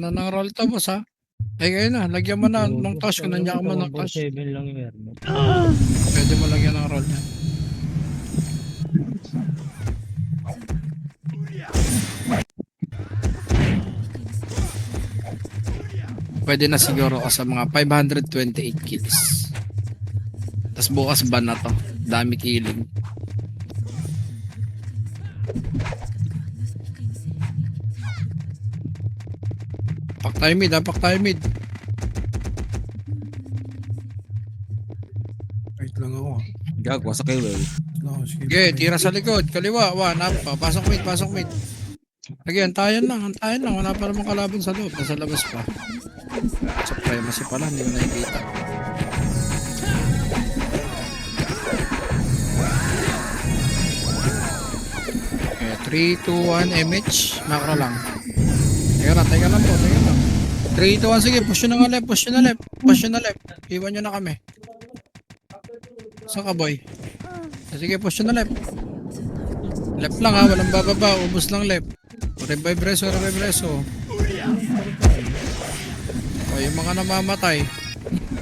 Na ng roll to, boss, ha? Ay, ngayon na. Lagyan mo na nung toss kung nandiyan ka mo ng toss. 7 lang yung airman. Pwede mo lagyan ng roll yan. Pwede na siguro ka sa mga 528 kills. Tapos bukas ban na to. Dami killing. Pak tayo mid, ha? Pak tayo mid. Wait lang ako. Gag, wasa kayo well. Okay, tira sa likod. Kaliwa, up pa. Pasok mid, pasok mid. Again, antayan lang. Wala pa namang kalaban sa loob. Nasa labas pa. Supremacy pala, hindi ko nakikita. Okay, 3, 2, 1, MH. Macro lang. Teka lang po. 3, 2, 1, sige. Push nyo na left. Iwan nyo na kami. Saan ka, boy? Sige, push nyo na left. Left lang, ha. Walang bababa. Ubus lang left. Revive reso. O, yung mga namamatay.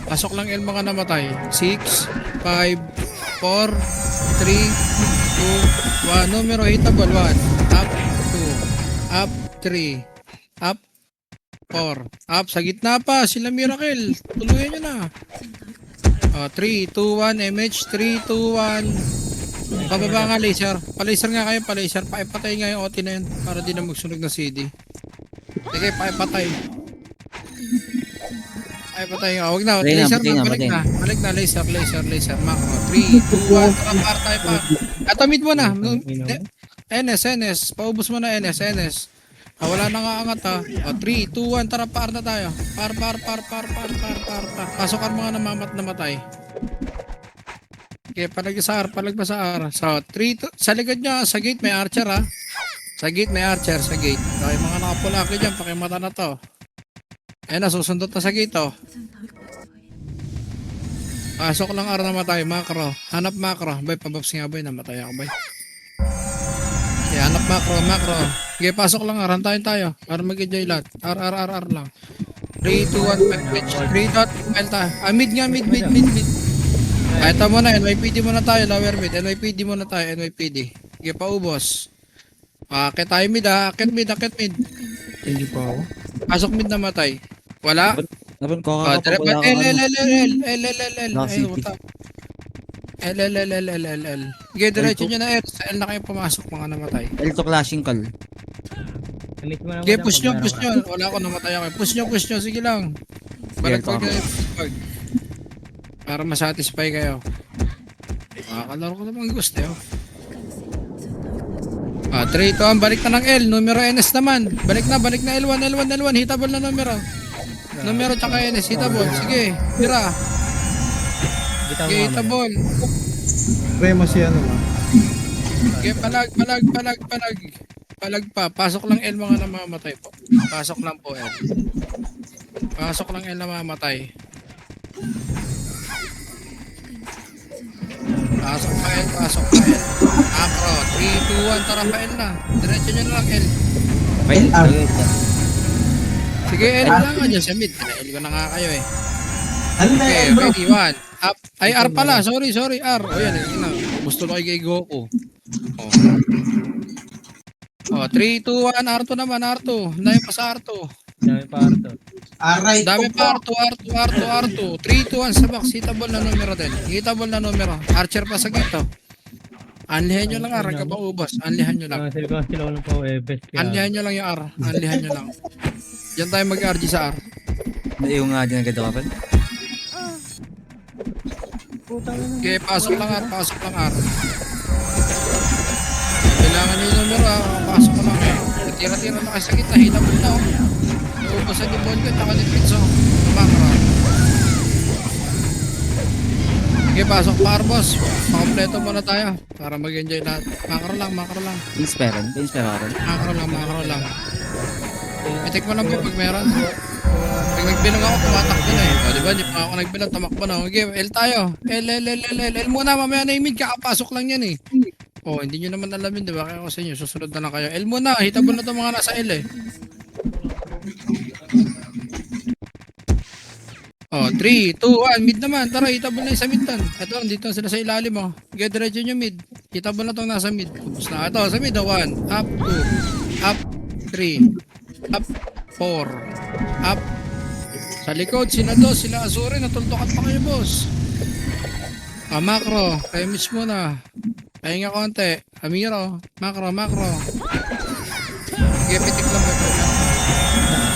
Pasok lang yung mga namatay. 6, 5, 4, 3, 2, 1. Numero hitable. 1, up, 2, up, 3, up, 4, up. Sa gitna pa, sila Miracle. Tuluyan nyo na. 3, 2, 1, MH. 3, 2, 1. Pababa nga laser. Pa-laser nga kayo, pa-laser. Paipatay nga yung OT na yun. Para di na magsunog na CD. Sige, paipatay. Paipatay nga. Huwag na. Laser na, balik na. Laser. Macro. 3, 2, 1. Par tayo pa. Atamid mo na. NS. Paubos mo na NS. Wala na nga angat, ha. 3, 2, 1. Tara, par na tayo. Par. Pasok ang mga namatay. Okay, palag sa R. So, 3, sa likod nyo, sa gate may archer, ha. Sa gate. Okay, mga nakapulaki dyan, pakimata na to. Ayan na, susundot na sa gate, oh. Pasok lang R, namatay, macro. Hanap macro. Bay, pabaps nga, bay, namatay ako, bay. Okay, hanap macro. Okay, pasok lang R, hantayin tayo. Para mag-enjoy lahat. R lang. 3, 2, 1, pitch. 3 dot, mid. Ito muna, NYPD muna tayo, lower mid. NYPD. Okay, paubos. Akit tayo mid, ha. Akit mid. Hindi pa ako. Pasok mid namatay. Wala? Dapat ko ka pa wala ka. L. Okay, diretso nyo na L. Sa L na kayo pumasok, mga namatay. L to clashing call. Okay, push nyo. Wala ko, namatay ako. Push nyo. Sige lang. Balik kayo. Para masatisfy kayo. Makakalaro ko namang gusto, yun. 3, 2, balik na ng L. Numero NS naman. Balik na L1. Hitable na numero tsaka NS. Hitable. Sige, tira. Okay, hitable. Prema si ano, ma. Okay, palag. Palag pa. Pasok lang L, mga namamatay po. Pasok lang po L. Namamatay. Pasok pa L. Macro. 3, 2, 1. Tara pa L na. Diretso nyo na lang L. Sige, L lang nga dyan sa mid. L ko na nga kayo, eh. Okay, ready. 1. Up. Ay, R pala. Sorry. R. O yan. Gusto ko kay Goku. 3, 2, 1. R2 naman. R2. Dami pa sa R2. Aray Dami pa R2. 3, 2, 1 sa box. Hitable na numero. Archer pa sa gito. Anlihan nyo lang R. Hanggang maubos. Anlihan nyo lang yung R. Diyan tayo mag-RG sa R. Yung nga dyan agad ako. Okay, pasok lang R. Kailangan nyo yung numero, ha. Pasok ko lang, eh. Tira-tira na kayo sa gitna. Hitable na, oh. Naubos sa gipon ko. Nakalipid, so. Macro. Okay, pasok pa R, boss. Pakompleto muna tayo. Para mag-enjoy lahat. Macro lang. Inspire ako. Macro lang. Itik mo lang po pag meron. Pag nagbilang ako, tumatakbo na, eh. O, diba? Di pa ako nagbilang, tumakbo na. Okay, L tayo. L muna, mamaya na imid. Kakapasok lang yan, eh. Oh, hindi nyo naman alamin, diba? Kaya ako sa inyo, susunod na lang kayo. L muna, hitable na itong mga nasa L, eh. Oh, 3, 2, 1. Mid naman. Tara, hitable na yung sa mid tan. Ito, dito na sila sa ilalim, oh. Get diretso nyo mid. Hitable na tong nasa mid. Tapos na. Ito, sa mid, 1. Up, 2. Up, 3. Up, 4. Up. Sa likod, sila do, sila Azure. Natultokan pa kayo, boss. Macro. Premise muna. Pahinga konti. Amiro. Macro. Sige, pitik lang.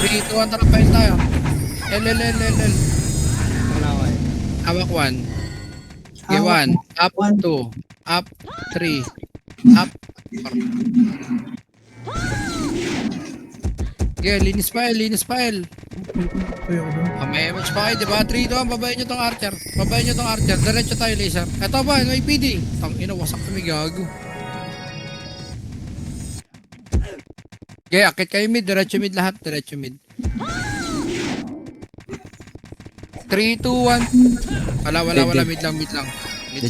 3, 2, 1. Tara, pahin tayo. L. Hawak 1. Okay, 1. Up 2. Up 3. Up 4. Okay, linis pa L. Ayoko doon. May image pa kayo, diba? 3, 2, 1. Babayin nyo tong archer. Diretso tayo, laser. Eto ba? No PD. Tangina, wasak kami gago. Okay, akit kayo mid. Diretso mid lahat. 3, 2, 1. Wala. Mid lang. Dead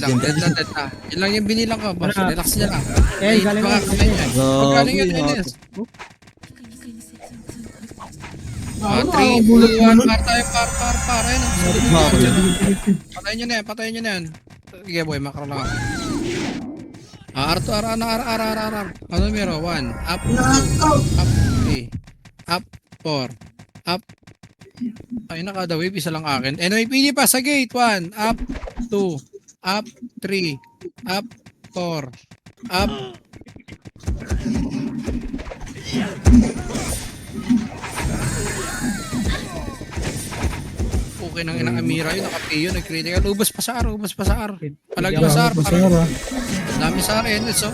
na. Yun lang yung binilang ko, boss. Relax nyo lang. Galing Baka kamay niya. Galing yun, Enes. 3, 2, 1. Par tayo, par. Ayun, patayin nyo na yan. Sige, boy, makro lang ako. R. Ano mero? 1. Up, 2. Up, 3. Up, 4. Up. Ay, nakada wave. Isa lang akin. NYPD pa sa gate. 1. Up, 2. Up, 3. Up, 4. Up. Okay nang inang Amira yun. Nakapiyo. Nag-critical. Ubas pa sa R. Palagi sa R. Basara. Dami sa R. So,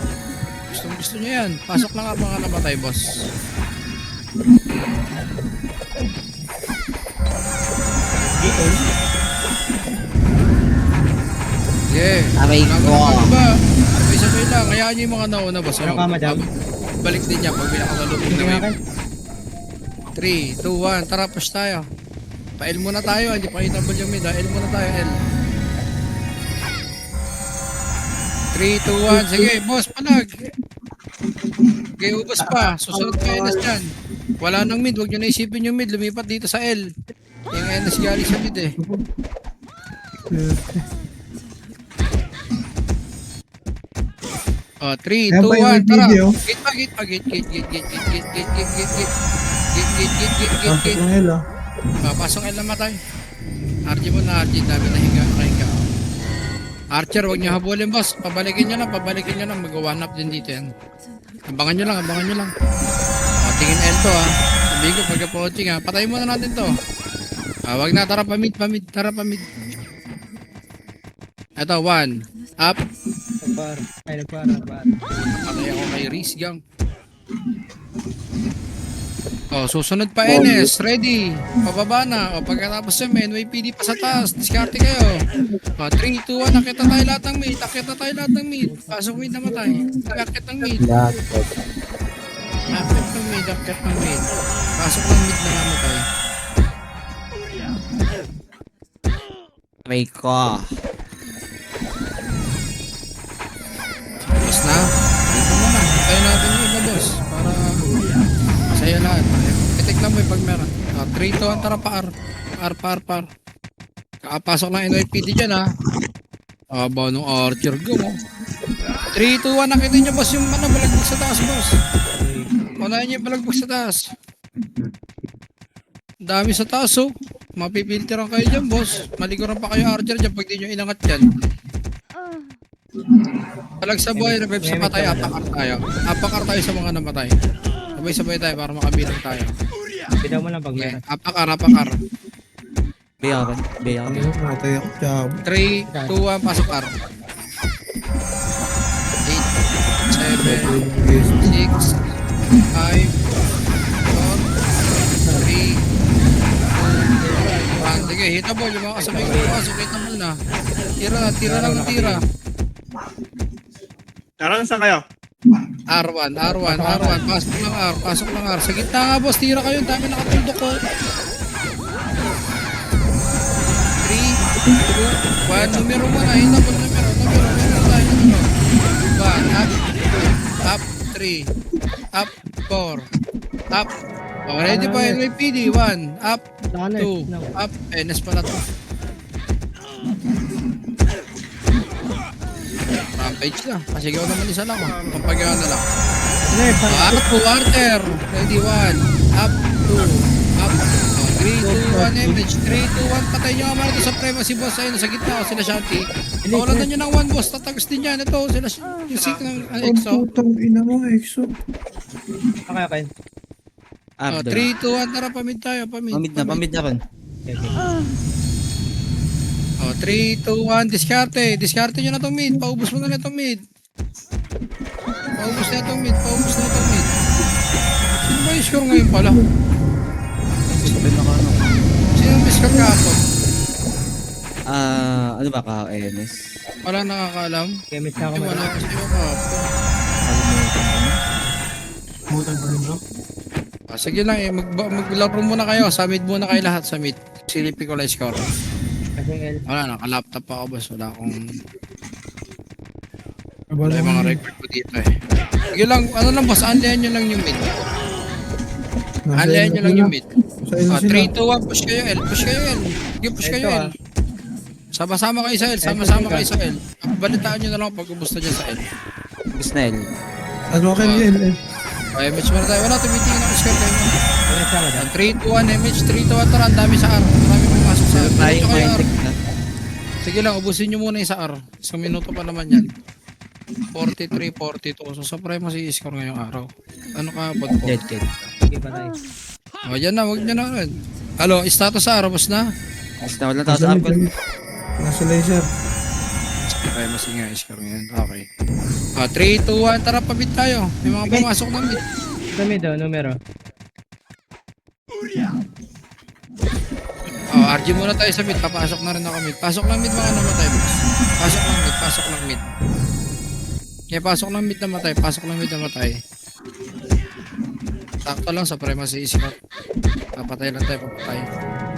gusto nyo yan. Pasok lang ang mga namatay, boss. Yeah. Aray ko. Sabay lang. Hayaan nyo yung mga nauna, boss. Ano ka, madam? Balik din niya pag pinakasalubog na wave. 3, 2, 1. Tara, push tayo. Pa-L muna tayo. Hindi pa hitable yung mid. L muna tayo, L. 3, 2, 1. Sige, boss, palag. Okay, ubos pa. Susunod pa NS dyan. Wala nang mid. Huwag nyo naisipin yung mid. Lumipat dito sa L. Yung NS galing sa mid eh. Oh, 3, 2, 1. Tara. Gate pa. Gate. Pasok ng hela. Pasok L na matay. RG mo na, RG. Dami na higa. Archer, huwag nyo habulin, boss. Pabalikin nyo lang. Mag-one up din dito yan. Abangan nyo lang. O, tingin L to, ha. Sabihin ko, pagka-poaching, ha. Patayin muna natin to. Wag na, tara pa mid. Ito, 1. Up. Nagpar. Patay ako kay Reese Gang. O, susunod pa NS. Ready. Pababa na. O, pagkatapos yun, may NYPD pa sa taas. Diskarte kayo. O, 3, 2, 1. Akit na tayo lahat ng mid. Pasok mid na matay. Akit ng mid. Pasok ng mid na matay. Aray ko. Tapos na. Dito naman. Tayo natin yung iba, boss. Para masaya lahat. Pitik lang mo yung pag meron. 3, 2, 1. Tara pa R. R. Kakapasok lang NYPD dyan, ha. Aba nung Archer go, mo. 3, 2, 1. Nakita nyo, boss, yung balagbog sa taas, boss. Unahin nyo yung balagbog sa taas. Dami sa taas, oh. Mapipilteran kayo dyan, boss. Maliguran pa kayo Archer dyan pag di nyo inangat dyan. Palag sa buhay, revive sa patay, apakar tayo sa mga namatay. Sabay-sabay tayo para makabilang tayo. Pidaw mo lang pag Okay, meron. apakar. Bayaran. Matay ako. Job. 3, 2, 1, pasok R. 8, 7, 6, 5, 4, 3, 2, 1. Sige, hitable. Yung mga kasabay ko pasok, hitable na. Tira lang ng tira. Tara, saan kayo? R1. Pasok lang R. Sa gitna nga, boss. Tira kayo. Dami nakatuldok ko. 3, 2, 1. Numero mo na. Hitable numero. Numero tayo. 1. Up. 3. Up. 4. Up. Okay, ready pa NYPD. 1, up, Naka-nurse. 2, No. up. NS pala to. Rampage na. Kasi ikaw naman isa lang. Pampagawa na lang. Nurse, Up to water. Ready, 1, up, 2, up. 3, 2, 1, image. 3, 2, 1. Patay nyo nga muna ito sa prema si boss. Ayun, sa gitna. Sila Shanti. Pawalan na nyo ng 1 boss. Tatagos din yan. Ito, sila yung sick ng Ang EXO. putang ina mo, EXO. Okay. Oh, Up, 3, 2, 1. Tara, pamid tayo. Pamid na ron. Okay. Oh, 3, 2, 1. Diskarte. Diskarte nyo na itong mid. Paubos mo na itong mid. Paubos na itong mid. Paubos na itong mid. Sino ba yung score ngayon pala? Sabi na ka ano. Sino yung score kahapon? Ano ba ka, AMS? Wala nakakaalam. Chemist na ako Ay, wala meron. kasi yung kahapon. Kalimutan ko na. Mutan pa rin, bro. Sige lang eh. Maglaro muna kayo. Sa mid muna kayo lahat sa mid. Silipin ko lang yung score. Kasi L. Wala, naka-laptop pa ako boss. Wala akong... Abala Wala yung mo mga yun. record ko dito eh. Sige lang, ano lang boss, anlayan nyo lang yung mid. Nasa Anlayan nyo lang yung mid. Sa ilo Ah, sila. 3, 2, 1, push kayo L, push kayo L. Sige, push kayo Ito, L. Sama-sama kayo sa L, sama-sama kayo sa L. Balitaan nyo na lang pag ubos na dyan sa L. Bisnel. Ano ka yun, eh. Okay, match muna tayo. Wala, tumitingin ako score kayo. Chemist na ako daw. 3, 2, 1, MH, 3, 2, 1, tara, ang dami sa R. Marami pumasok sa R. Tayong Diretso kayo R. minded na. Sige lang, ubusin nyo muna yung sa R. Isang minuto pa naman yan. 43, 42. So, sa prime si score ngayong araw. Ano ka, bot po? Dead kid. Sige pa tayo. O, yan na, wag nyo na rin. Halo, status sa R, boss na? Basta wala tao sa Apple. Nasa laser. Okay, masinga score ngayon. Okay. 3, 2, 1, tara, pabit tayo. May mga pumasok na mid. Sa mid oh, numero. RG muna tayo sa mid. Papasok na rin ako mid. Pasok lang mid mga namatay, boss. Pasok lang mid, pasok lang mid. Okay, pasok lang mid namatay, pasok lang mid namatay. Sakto lang sa primacy score. Papatay lang tayo, papatay.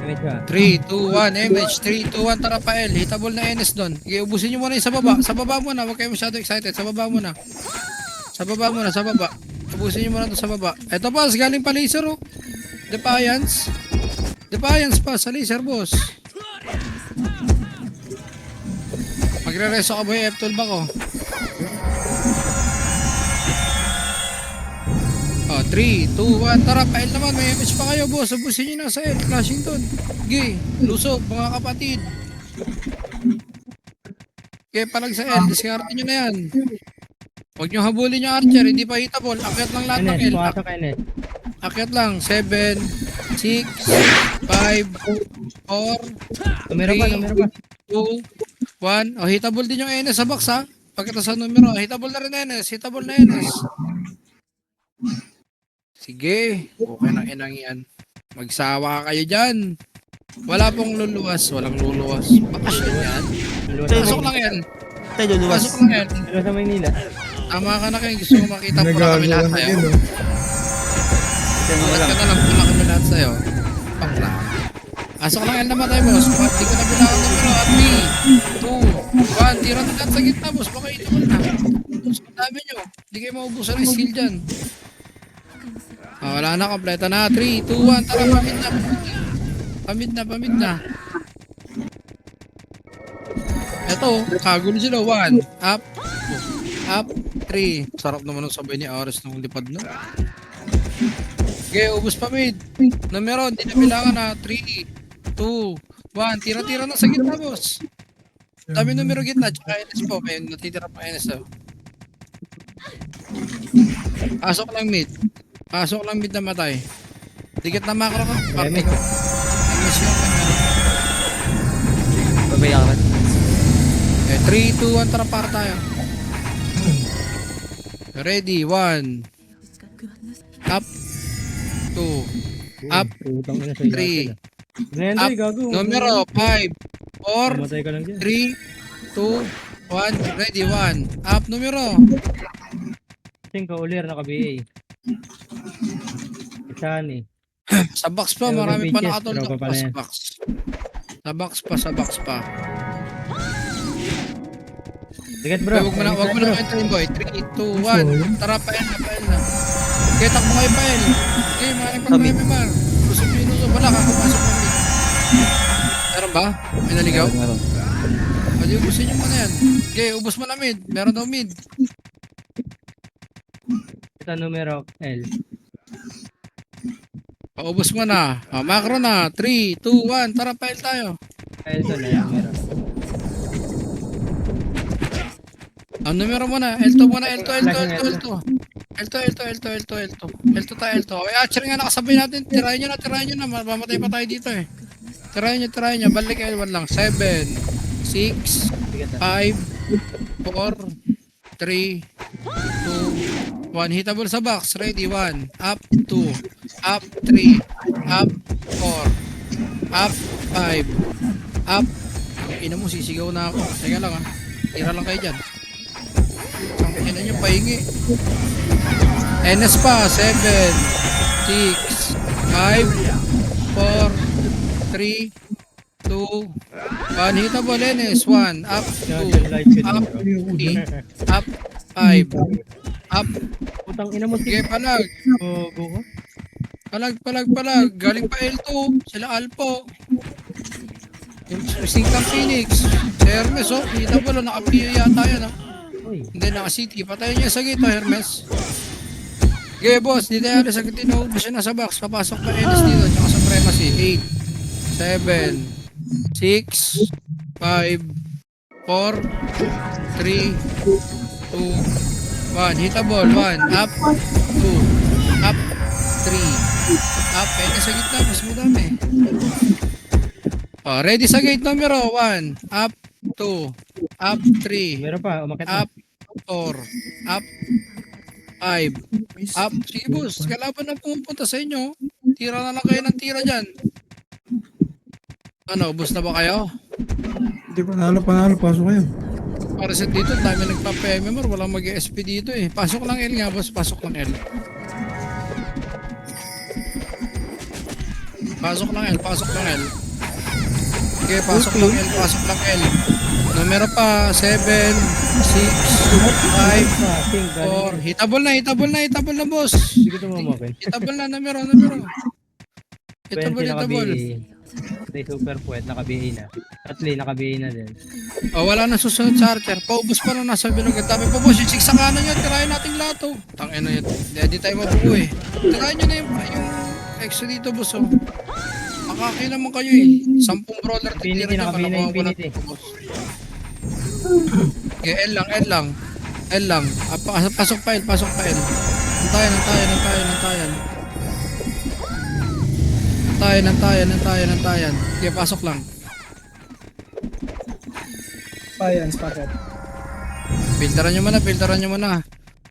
Chemist ka. 3, 2, 1, MH, 3, 2, 1, tara pa L. Hitable na NS doon. Okay, ubusin nyo muna yung sa baba. Sa baba muna, huwag kayo masyado excited. Sa baba muna. Sa baba muna, sa baba. Ubusin nyo muna doon sa baba. Eto pa, galing pa laser oh. Defiance. Defiance pa sa laser, boss. Magre-reso ka boy, F12 ako. 3, 2, 1, tara pa L naman. May MH pa kayo, boss. Ubusin nyo na sa L. Flashing doon. Okay, lusog, mga kapatid. Okay, palag sa L. Discarte nyo na yan. Huwag nyo habulin yung archer. Hindi pa hitable. Akyat lang lahat ng NS, L. pumasok NS. Akyat lang. 7, 6, 5, 4, Numero pa, numero pa. 2, 1. O, hitable din yung NS sa box ha. Pagkita sa numero, hitable na rin NS. Hitable na NS. Sige. Okay na inang yan. Magsawa kayo dyan. Wala pong luluwas. Walang luluwas. Bakasyon yan. Pasok lang yan. Tayo luluwas. Pasok lang yan. Dalawa sa Maynila. Tama ka na kayo. Gusto mo makita mo na kami Nagagawa lahat na tayo. yun, oh. Ulat ka na lang. Pula kami lahat sa'yo. Pakla. Pasok lang yan naman tayo, boss. Hindi ko na bilangan ng pero at 3, 2, 1. Tira na lahat sa gitna, boss. Baka ito mo na. Boss, ang dami nyo. Hindi kayo maubusan ng skill dyan. Wala na. Kompleto na. 3, 2, 1. Tara, pamid na. Pamid na, pamid na. Eto, kagulo sila. 1, up, 2, up, 3. Sarap naman ang sabay ni Ares nung lipad na. Okay, ubos pa mid. Numero, hindi na bilangan na. 3, 2, 1. Tira-tira na sa gitna, boss. Dami numero gitna, tsaka NS po. May natitira pa NS daw. Pasok lang mid. Pasok lang mid na matay. Dikit na macro ka. Party ko. NS yun. Babayaran. Okay, 3, 2, 1. Tara para tayo. Ready, 1. Up. 2. Up. Utang ina sa 3. Rendoy, gago. Numero 5, 4, Mamatay ka lang dyan. 3, 2, 1. Ready, 1. Up numero. Ting ka ulir, naka-BA. Isani. Sa box pa, Pero marami pa bitches, nakatulog tropa pa pala sa yan. box. Sa box pa, sa box pa. Ticket Bro, bro. wag mo na enterin boy. 3, 2, 1. Tara, pael na, pael na. Okay, takbo kayo pa El. Okay, mga nagpag-MMR. Lusog yung lusog. Wala, kakapasok ng mid. Meron ba? May naligaw? Meron. Pwede ubusin nyo muna yan. Okay, ubos mo na mid. Meron daw mid. Ito numero L. Paubos mo na. Macro na. 3, 2, 1. Tara, file tayo. Ito na numero. Ang numero mo na. L2 muna. L2, L2, L2, L2. L2, L2, L2, L2, L2. L2 tayo, L2. Okay, Archer nga nakasabay natin. Tirahin nyo na. Mamatay pa tayo dito eh. Tirahin nyo. Balik L1 lang. 7, 6, 5, 4, 3, 2, 1. Hitable sa box. Ready. 1. Up. 2. Up. 3. Up. 4. Up. 5. Up. Ina mo, sisigaw na ako. Teka lang Tira lang kayo dyan. Ang ina nyo, pahingi. NS pa. 7, 6, 5, 4, 3, 2, 1. Hitable NS. 1. Up. 2. Up. 3. Up. 5. Up. Putang ina mo Sige, palag. Go. Palag. Galing pa L2. Sila Alpo. Singkang Phoenix. Si Hermes, Hitable, naka-PO yata yan, Uy. Hindi, naka-city. Patayin niya sa gito, Hermes. Okay, boss. Dito yan sa gito. Siya na sa box. Papasok pa Ennis dito. Tsaka sa Supremacy. 8, 7, 6, 5, 4, 3, 2, 1. Hitable. 1. Up. 2. Up. 3. Up. Ennis sa gitna. Mas madami. Ready sa gate numero 1. Up. 2. Up. 3. Meron pa, umakit na. Up. 4. Up. 5. Up. Sige boss, kalaban na pumupunta sa inyo. Tira na lang kayo ng tira dyan. Ano, boss na ba kayo? Hindi, panalo. Pasok kayo. Para sa dito, dami nagpa-PMMR. Walang mag-SP dito eh. Pasok lang L nga boss, pasok lang L. Pasok lang L. Okay, pasok lang L. Numero pa, 7, 6, 5, 4. Hitable na, boss. Hindi ko ito mamakin. Hitable na, numero. 20 Hitable. naka-BA. May super puwet, naka-BA na. Atli, naka-BA na din. Wala na susunod sa Archer. Paubos pa na nasa bilog. Ang dami pa, boss. Yung 6 sa kanan yun, tirahin natin lahat, Tangin na yun. Hindi tayo mabuo eh. Tirahin nyo na yung exo dito, boss, Makaki naman kayo eh. 10 brawler Infinity, titira nyo. naka-BA na Malakuha ko na Infinity. ito, boss. Okay, L lang. Pasok pa L. Antayan. Okay, pasok lang. Ayan, spotted. Filteran nyo muna.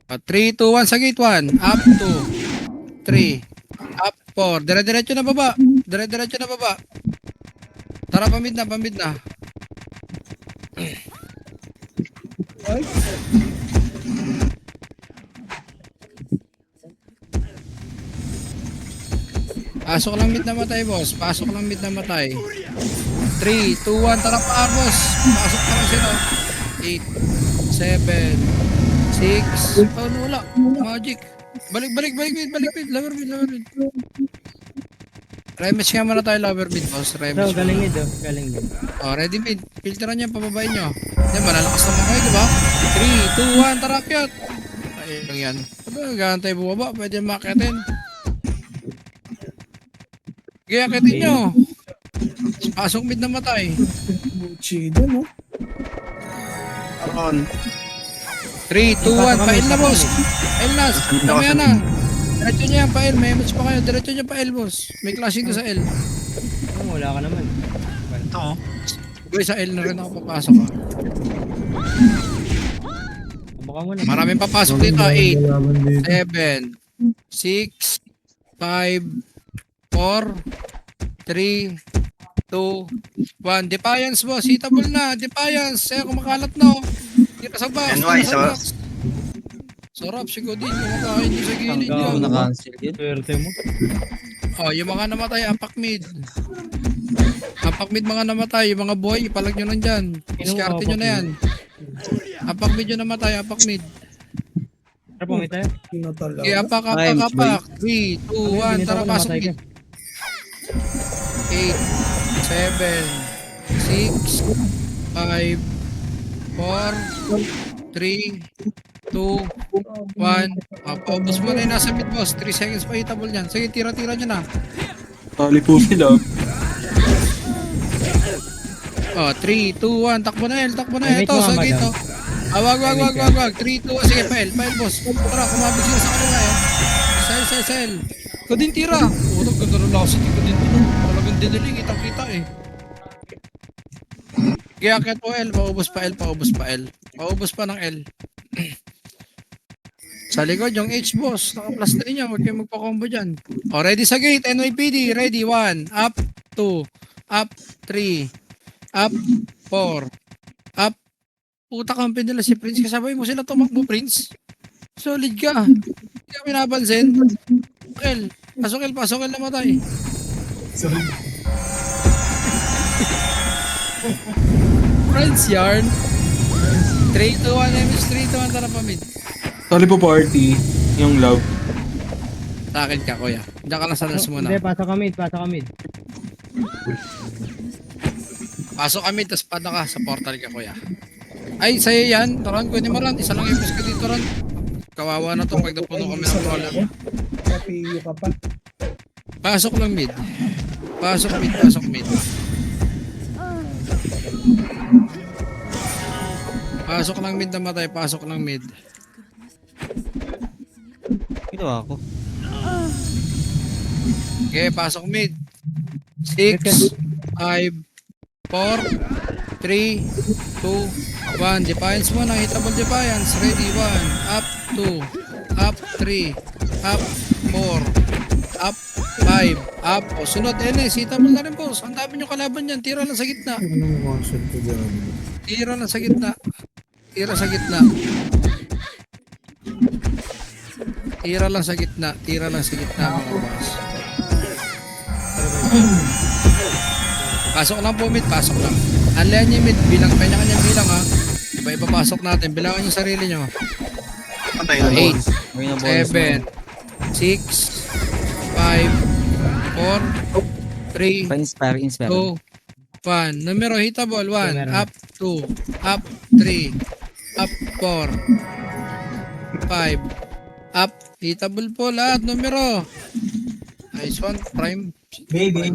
3, 2, 1 sa gate 1. Up 2, 3, up 4. Dire-diretso na baba. Tara, pamid na. Pasok lang mid na matay, boss. 3, 2, 1. Tara pa, boss. Pasok pa lang sila. 8, 7, 6. Wala. Magic. Balik mid. Lower mid. Rematch nga muna tayo, lower mid, boss. Ito, galing nito. Ready mid. Filteran nyo, pababain nyo. Yan, malalakas naman kayo, diba? 3, 2, 1. Tara, piyot. Ayun lang yan. Gano'n tayo bumaba. Pwede makitin. Sige, akitin nyo. Pasok mid na matay. Chido, no? 3, 2, 1. Pail na, boss. Pail na. Mamaya na. Diretso nyo yan, pail. May match pa kayo. Diretso nyo pail, boss. May clashing to sa L. Wala ka naman. Ito, Boy, sa L na rin ako papasok. Baka mo na. Maraming papasok dito. 8, Laban dito. 7, 6, 5, 4, 3, 2, 1. Defiance, boss. Hitable na. Defiance. Kumakalat na. Tira sa box. NY, Tira sa box. Sarap. Sigo din. Kumakain din sa gilid Hanggang yun. Ito na-cancel yun. Swerte mo. Yung mga namatay, apak mid. Mga namatay. Yung mga boy, ipalag nyo lang dyan. Diskarte nyo na yan. Apak mid yung namatay. Apak mid. Tara, pumita tayo. Yun na talaga. Okay, apak, Ay, apak, apak. 3, 2, 1, tara, Binita ko, pasok namatay mid. ka. 8, 7, 6, 5, 4, 3, 2, 1. Paubos mo na yung nasa mid, boss. 3 seconds pa hitable niyan. Sige, tira-tira nyo na. Tali po sila. Oh, 3, 2, 1. Takbo na, El. Takbo na. Wait Ito, mo, sa madam. gito. Wag. 3, 2, 1. Sige, pael, boss. Tara, kumabig sila sa kanila, eh. Sel. Ikaw din tira. Puto, ganda rin lang kasi ko din tira. Talagang diniling, kitang-kita, eh. Kaya akit po, El. Paubos pa, El. Paubos pa ng L. Sa likod, yung H, boss. Naka-plus na niya. Huwag kayong magpa-combo dyan. O, ready sa gate. NYPD. Ready. 1. Up. 2. Up. 3. Up. 4. Up. Puta kampi nila si Prince. Kasabay mo sila tumakbo, Prince. Solid ka. Hindi ka pinapansin. Pasok El. Namatay. Prince yarn. 3, 2, 1. MS 3, 2, 1. Tara pa mid. Tali po party. Yung love. Sa akin ka, kuya. Diyan ka lang sa nas muna. Hindi, pasok ka mid. Pasok kami, tapos pada ka sa portal ka, kuya. Ay, sa'yo yan. Taran, kunin mo ran. Isa lang yung ka dito ran. Kawawa na to pag napuno kami ng roller. Kapiyo ka pa. Pasok lang mid. Pasok mid. Pasok lang mid na matay. Pasok lang mid. Ginawa ko. Okay, pasok mid. 6, 5, 4, 3, 2, 1. Defiance mo na. Hitable defiance. Ready. 1. Up. 2. Up. 3. Up. 4. Up. 5. Up. O, sunod. NS. Hitable na rin, boss. Ang dami nyo kalaban yan. Tira lang sa gitna. Anong concept ko dyan? Tira lang sa gitna. Tira sa gitna. Tira lang sa gitna. Tira lang sa gitna, mga boss. Pasok lang po mid, pasok lang. Anlayan niyo mid, bilang kanya-kanyang bilang ha. Iba-iba pasok natin, bilangan yung sarili nyo. 8, May na bonus 7, 6, 5, 4, 3, Pa-inspire. 2, 1. Numero hitable, 1, Numero. up, 2, up, 3, up, 4, 5, up, hitable po lahat, numero. Nice one, prime. Baby.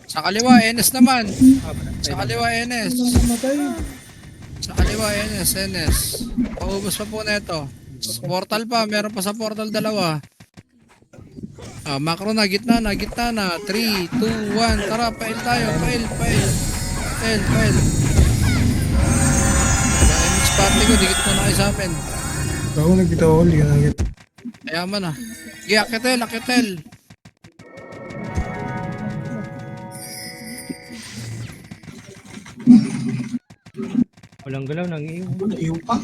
Sa kaliwa, NS naman. Sa kaliwa, NS. Namatay. Sa kaliwa, NS. Paubos pa po na ito. Portal pa, meron pa sa portal dalawa. Macro na, gitna na. 3, 2, 1. Tara, pail tayo. Pail. NS party ko, dikit mo na kayo sa amin. Ako nagkita ako, hindi ka nakita. Kaya man ah. Akitel. Walang galaw, nang-iiw. Iyo pa.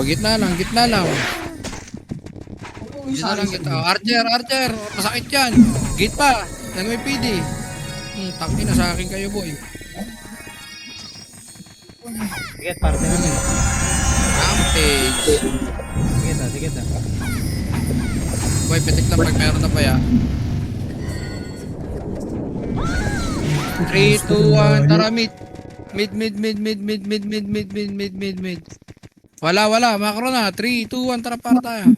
Gitna lang. Gitna lang, gitna. Archer. Masakit yan. Git pa. NYPD. Tangin na sa akin kayo, boy. Sige, parte na mid. Rampage. Sige ta. Boy, pitik lang pag meron na pa ya. 3, 2, 1, tara mid. Mid. Wala, macro na. 3, 2, 1, tara para tayo.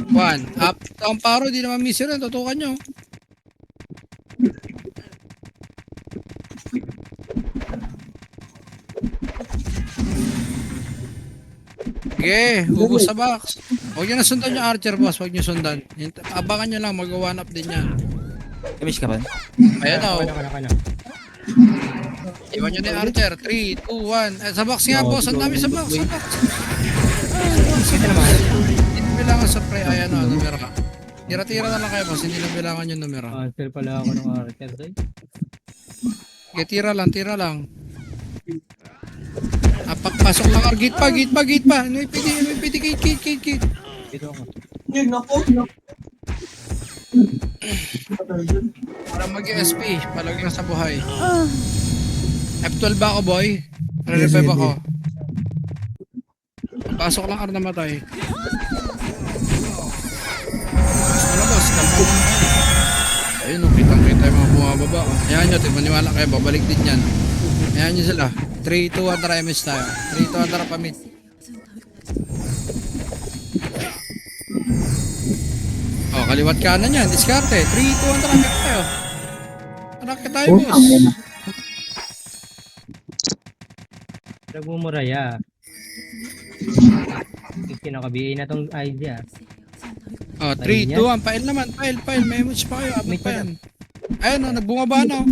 1, up. Ang paro, di naman miss yun. Tutukan nyo. Sige, ubos sa box. Huwag nyo na sundan yung archer, boss. Huwag nyo sundan. Abangan nyo lang, mag-one up din yan. Kamish ka ba? Ayan o. Kana. Iwan nyo na yung archer. 3, 2, 1. Sa box nga, boss. Ang dami sa box. Kita naman. Hindi na bilangan sa pre. Ayan o, numero ka. Tira-tira na lang kayo, boss. Hindi na bilangan yung numero. Cancel pala ako ng archer. Okay, tira lang. Pasok lang. Gate pa. NYPD, gate. Dito ako. Para mag-SP. Palagi lang sa buhay. F12 ba ako, boy? Re-revive ako. Pasok lang R namatay. Boss mo na boss, kalma mo na kayo. Ayun, kitang-kita yung mga bumababa. Ayan nyo, maniwala kayo, babalik din yan. Ayan nyo sila. 3, 2, 1, tara MS tayo. 3, 2, 1, tara pamit. Oh, kaliwat kanan yan, diskarte. 3, 2, 1, tara mid tayo. Tara tayo boss. Nagmumuraya. Kinaka-BA na tong idea. Oh, 3, 2, 1, file naman, file. May emoji pa kayo, apat pa yan. Ayun, oh, nagbungaba na.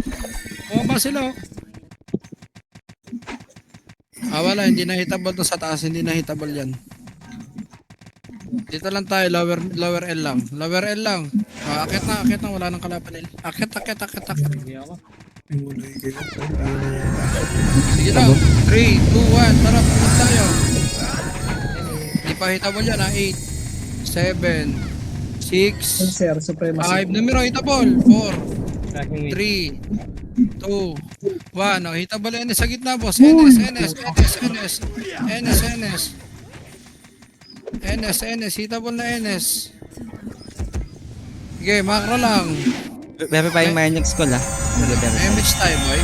Bumaba sila. Oh. Wala, hindi na hitable to sa taas, hindi na hitable yan. Dito lang tayo, lower L lang. Lower L lang. Akit na, wala nang kalaban L. Akit. Hindi ako. Ay, wala yung ganyan. Sige lang. 3, 2, 1, tara, pumunta tayo. Hindi pa hitable yan, 8, 7, 6, Sir, supremacy. 5, numero hitable, 4, Tracking mid. 3, 2, 1. Oh, hitable NS sa gitna, boss. NS. Hitable na NS. Sige, macro lang. Pepe pa yung Marinix ko la. May image tayo, boy.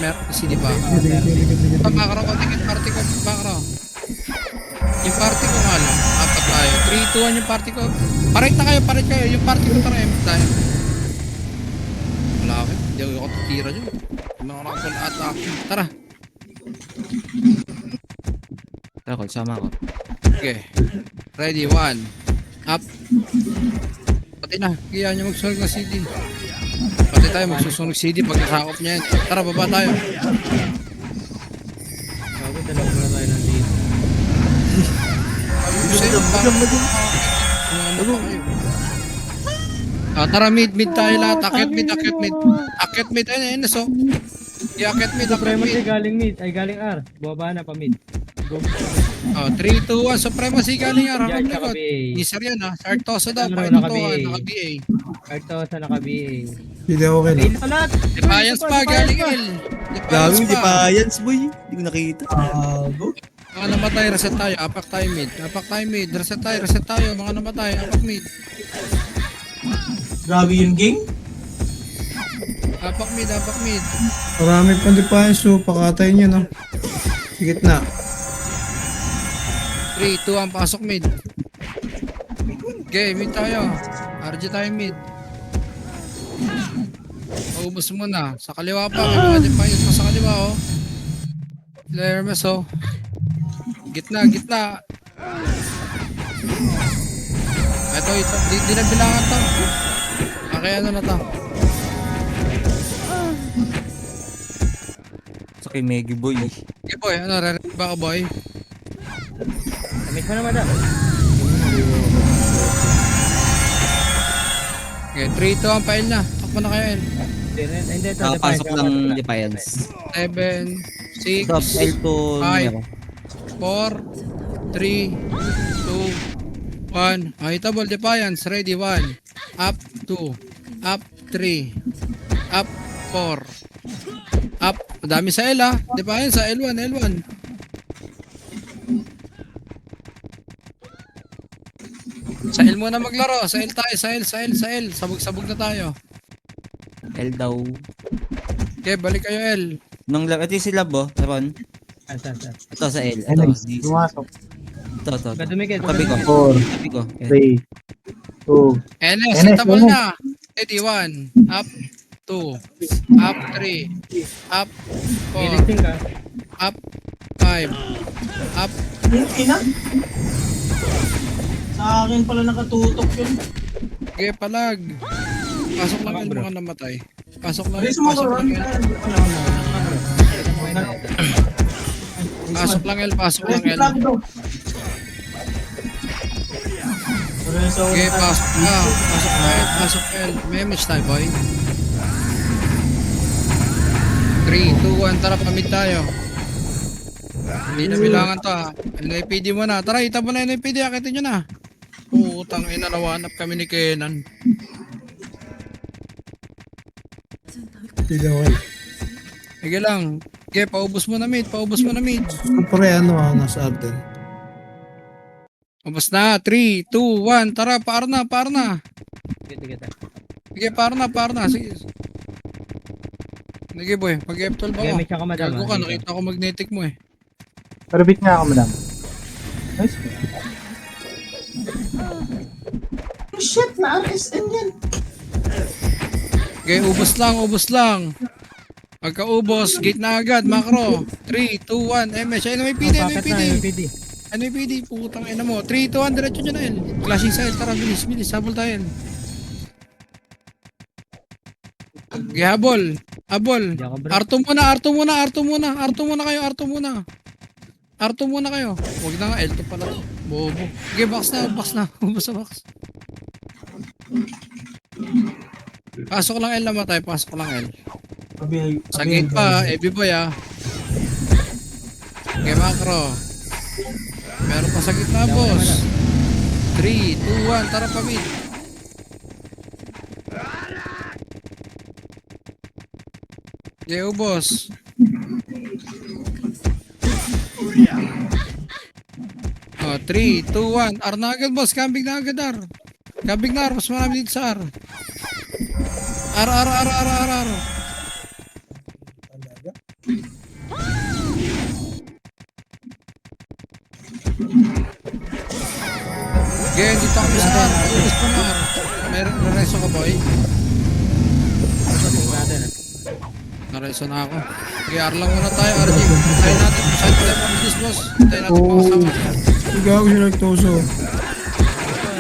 Meron kasi di ba? Macro ko, tingin party ko, macro. Yung party ko nga lang, apat tayo. 3, 2, 1 yung party ko. Parit kayo. Yung party ko tara, image tayo. Wala ako, hindi ako tutira dyan. Ano ako nakapal tara. Tara, Col, sama ako. Okay. Ready, 1. Up. Pati na. Kaya niya magsusunog ng CD. Pati tayo magsusunog CD pag nasakop niya yan. Tara, baba tayo. Bago dalawa na tayo nandito. Tara, mid tayo lahat. Akit mid. Ayun, so. I-akit mid. Supremacy galing mid. Ay, galing R. Bumaba na pa mid. Go. 3, 2, 1. Supremacy galing yan. Harap Yan, likod. naka-BA. Isar yan ha. Sartosa daw. Ano, Pakinutuhan. naka-BA. Naka-BA. Arto sa naka-BA. Hindi ako kailan. Ayun na lahat. Defiance pa. Galing L. Defiance pa. Defiance, boy. Hindi ko nakita. Mga namatay, reset tayo. Apak tayo mid. Reset tayo. Mga namatay. Apak mid. Grabe yung gang. Apak mid. Marami pang defiance, so pakatay niyo, no? Sigit na. 3, 2, 1. Pasok mid. Okay, mid tayo. RG tayo mid. Paubos muna. Sa kaliwa pa. May mga defiance pa sa kaliwa, oh. Lermes, oh. Gitna. Ito. Di na bilangan to. Okay, ano na to? Sa kay Meggy boy. Okay, boy. Ano, re-red ba ka, boy? Damit mo naman daw. Okay, 3, 2, 1. Pail na. Takbo na kayo, L. Hindi, ito. Nakapasok ng Defiance. 7, 6, Stop, L2 numero. 4, 3, 2, 1. Hitable Defiance. Ready, 1. Up, 2. Up, 3. Up, 4. Up. Madami sa L ha. Defiance sa L1. Sa L muna maglaro. Sa L tayo. Sa L. Sabog na tayo. L daw. Okay, balik kayo L. Nung lab, ito yung si Lab, oh. Taron. Saan. Ito sa L. Ito. Pumasok. Ito. Kadumikit. Tabi ko. 4, Tabi ko. 3, 2. NS, hitable na. Ready, 1. Up, 2. Up, 3. Up, 4. Gilising ka. Up, 5. Up, Ina? Sa akin pala nakatutok yun. okay, palag. Pasok lang yung mga namatay. Pasok lang Alis yung mo ko, pasok Ron. lang L. Pasok lang L. Okay, pasok na. Pasok L. May image tayo, boy. 3, 2, 1. Tara, pamit tayo. Hindi na bilangan to ha. NIPD mo na. Tara, ita mo na NIPD. Akitin nyo na. Putang ina, nawanap kami ni Kenan. Hindi ako kailan. Sige lang. Okay, paubos mo na mid. Siyempre, ano, nasa Arden. Ubos na. 3, 2, 1. Tara, para na. Sige. Sige, para na. Sige. Sige, boy. Mag-F12 ako. Gamit siya ka, madam. Gago ka, Dito. nakita ko magnetic mo eh. Pero beat nga ako, madam. Nice. Oh, shit, na RSN yan. Okay, ubos lang. Pagka-ubos, gate na agad, macro. 3, 2, 1, MH. Ay, Packet na, MPD. NPD, putang ina mo. 3, 2, 1, diretso dyan na L. Clashing sa L, tara, bilis. Habol tayo L. Okay, habol. Hindi ako bro. Arto muna kayo. Huwag na nga, L2 pala to. Bobo. Okay, box na. Ubos na box. Pasok lang L naman tayo, L. Sa gate pa, Ebi boy ah. Okay, macro. Meron pa sa gitna, boss. 3, 2, 1, tara pa mid. Okay, ubos. Oh, 3, 2, 1. R na agad, boss. Kambing na agad, R. Mas marami dito sa R. R. Okay, dito kami sa R. Ubus pa na R. Meron reso ka, boy. Nareso na ako. Okay, R lang muna tayo, RG. Tayo natin. Saan tayo pang-bilis, boss? Tayo natin Oh. pakasama. Ikaw siya nagtoso.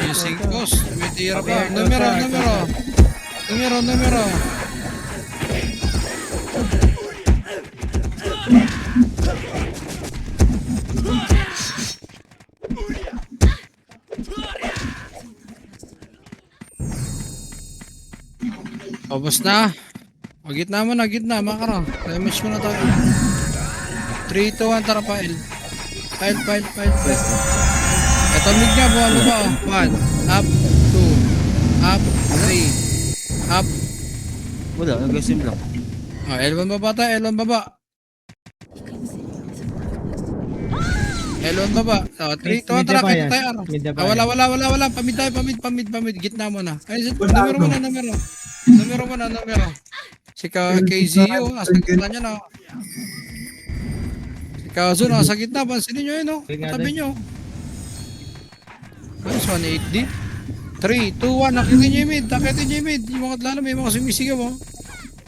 Using boss. May tira pa. Numero. Ubos na. O, gitna mo na, makara. Damage mo na tayo. 3, 2, 1, tara pa, L. File. Ito, mid nga, buha mo ba? 1, up, 2, up, 3, up. Wala, nag-sim lang. O, L1 baba tayo, L1 baba. L1 baba. O, 3, 2, 1, tara, Mid-depa kita yan. tayo. Mid-depa Wala. Pamid tayo, pamid. Gitna mo na. Ay, numero mo na. Si KZO, nasa gitna niya na. Si Kazo, nasa gitna. Pansinin nyo yun, no? Tabi nyo. Ayos, 180D. 3, 2, 1, nakitin nyo yung mid. Yung mga lalo, may mga sumisigaw, mo.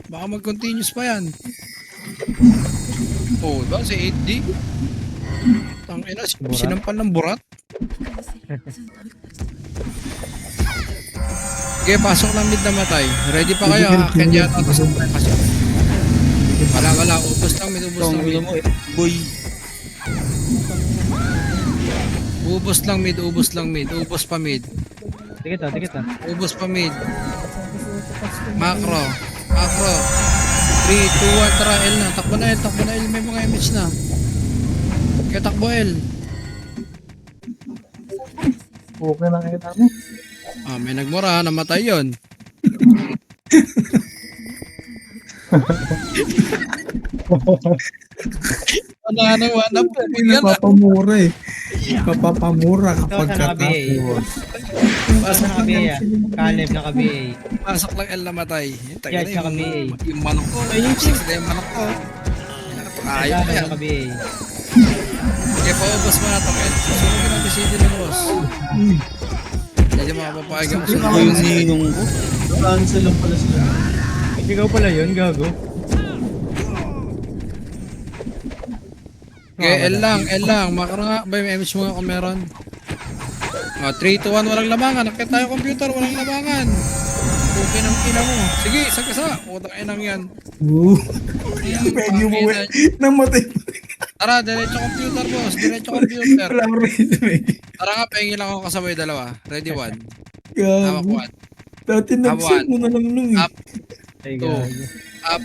Baka mag-continuous pa yan. Oh, diba? Si 8D. Tangina, sinampal ng burat. Okay, pasok lang mid na matay. Ready pa kayo, ha? Akin yata. Tapos pasok. Wala. Ubos lang mid. Boy. Ubos pa mid. Sige to. Ubos pa mid. Macro. 3, 2, 1, tara L na. Takbo na L. May mga image na. Kaya takbo L. Okay lang kita mo. Ah, may nagmura. Namatay yun. Ano, Napapamura eh. Papapamura kapag Ito, sa katapos. Pasok na ka-BA ah. Caleb na ka-BA. Pasok lang L namatay. Yes, saka BA. Yung manok ko. Yung manok ko. Ayaw pa Caleb yan. na ka-BA. Kaya paubos mo na ito, Ken. Susunod ang decision ng boss. Hindi makapapayag ako sa Ako yung ninong ko. Cancel lang pala sila. Ikaw pala yun, gago. Okay, L lang. Makara nga. Ba, may image mo nga kung meron. 3, 2, 1, walang labangan. Nakita tayo computer, walang labangan. Okay ng ina mo. Sige, sagasa. Utang inang yan. Medyo mo eh. Namatay pa. Tara, diretso computer, boss. Computer. Wala mo rin. Tara nga, pahingin lang ako kasabay dalawa. Ready, 1. Hawak Gago. 1. Dati nag-save mo na lang nung eh. Up. Ay, 2. gago. Up.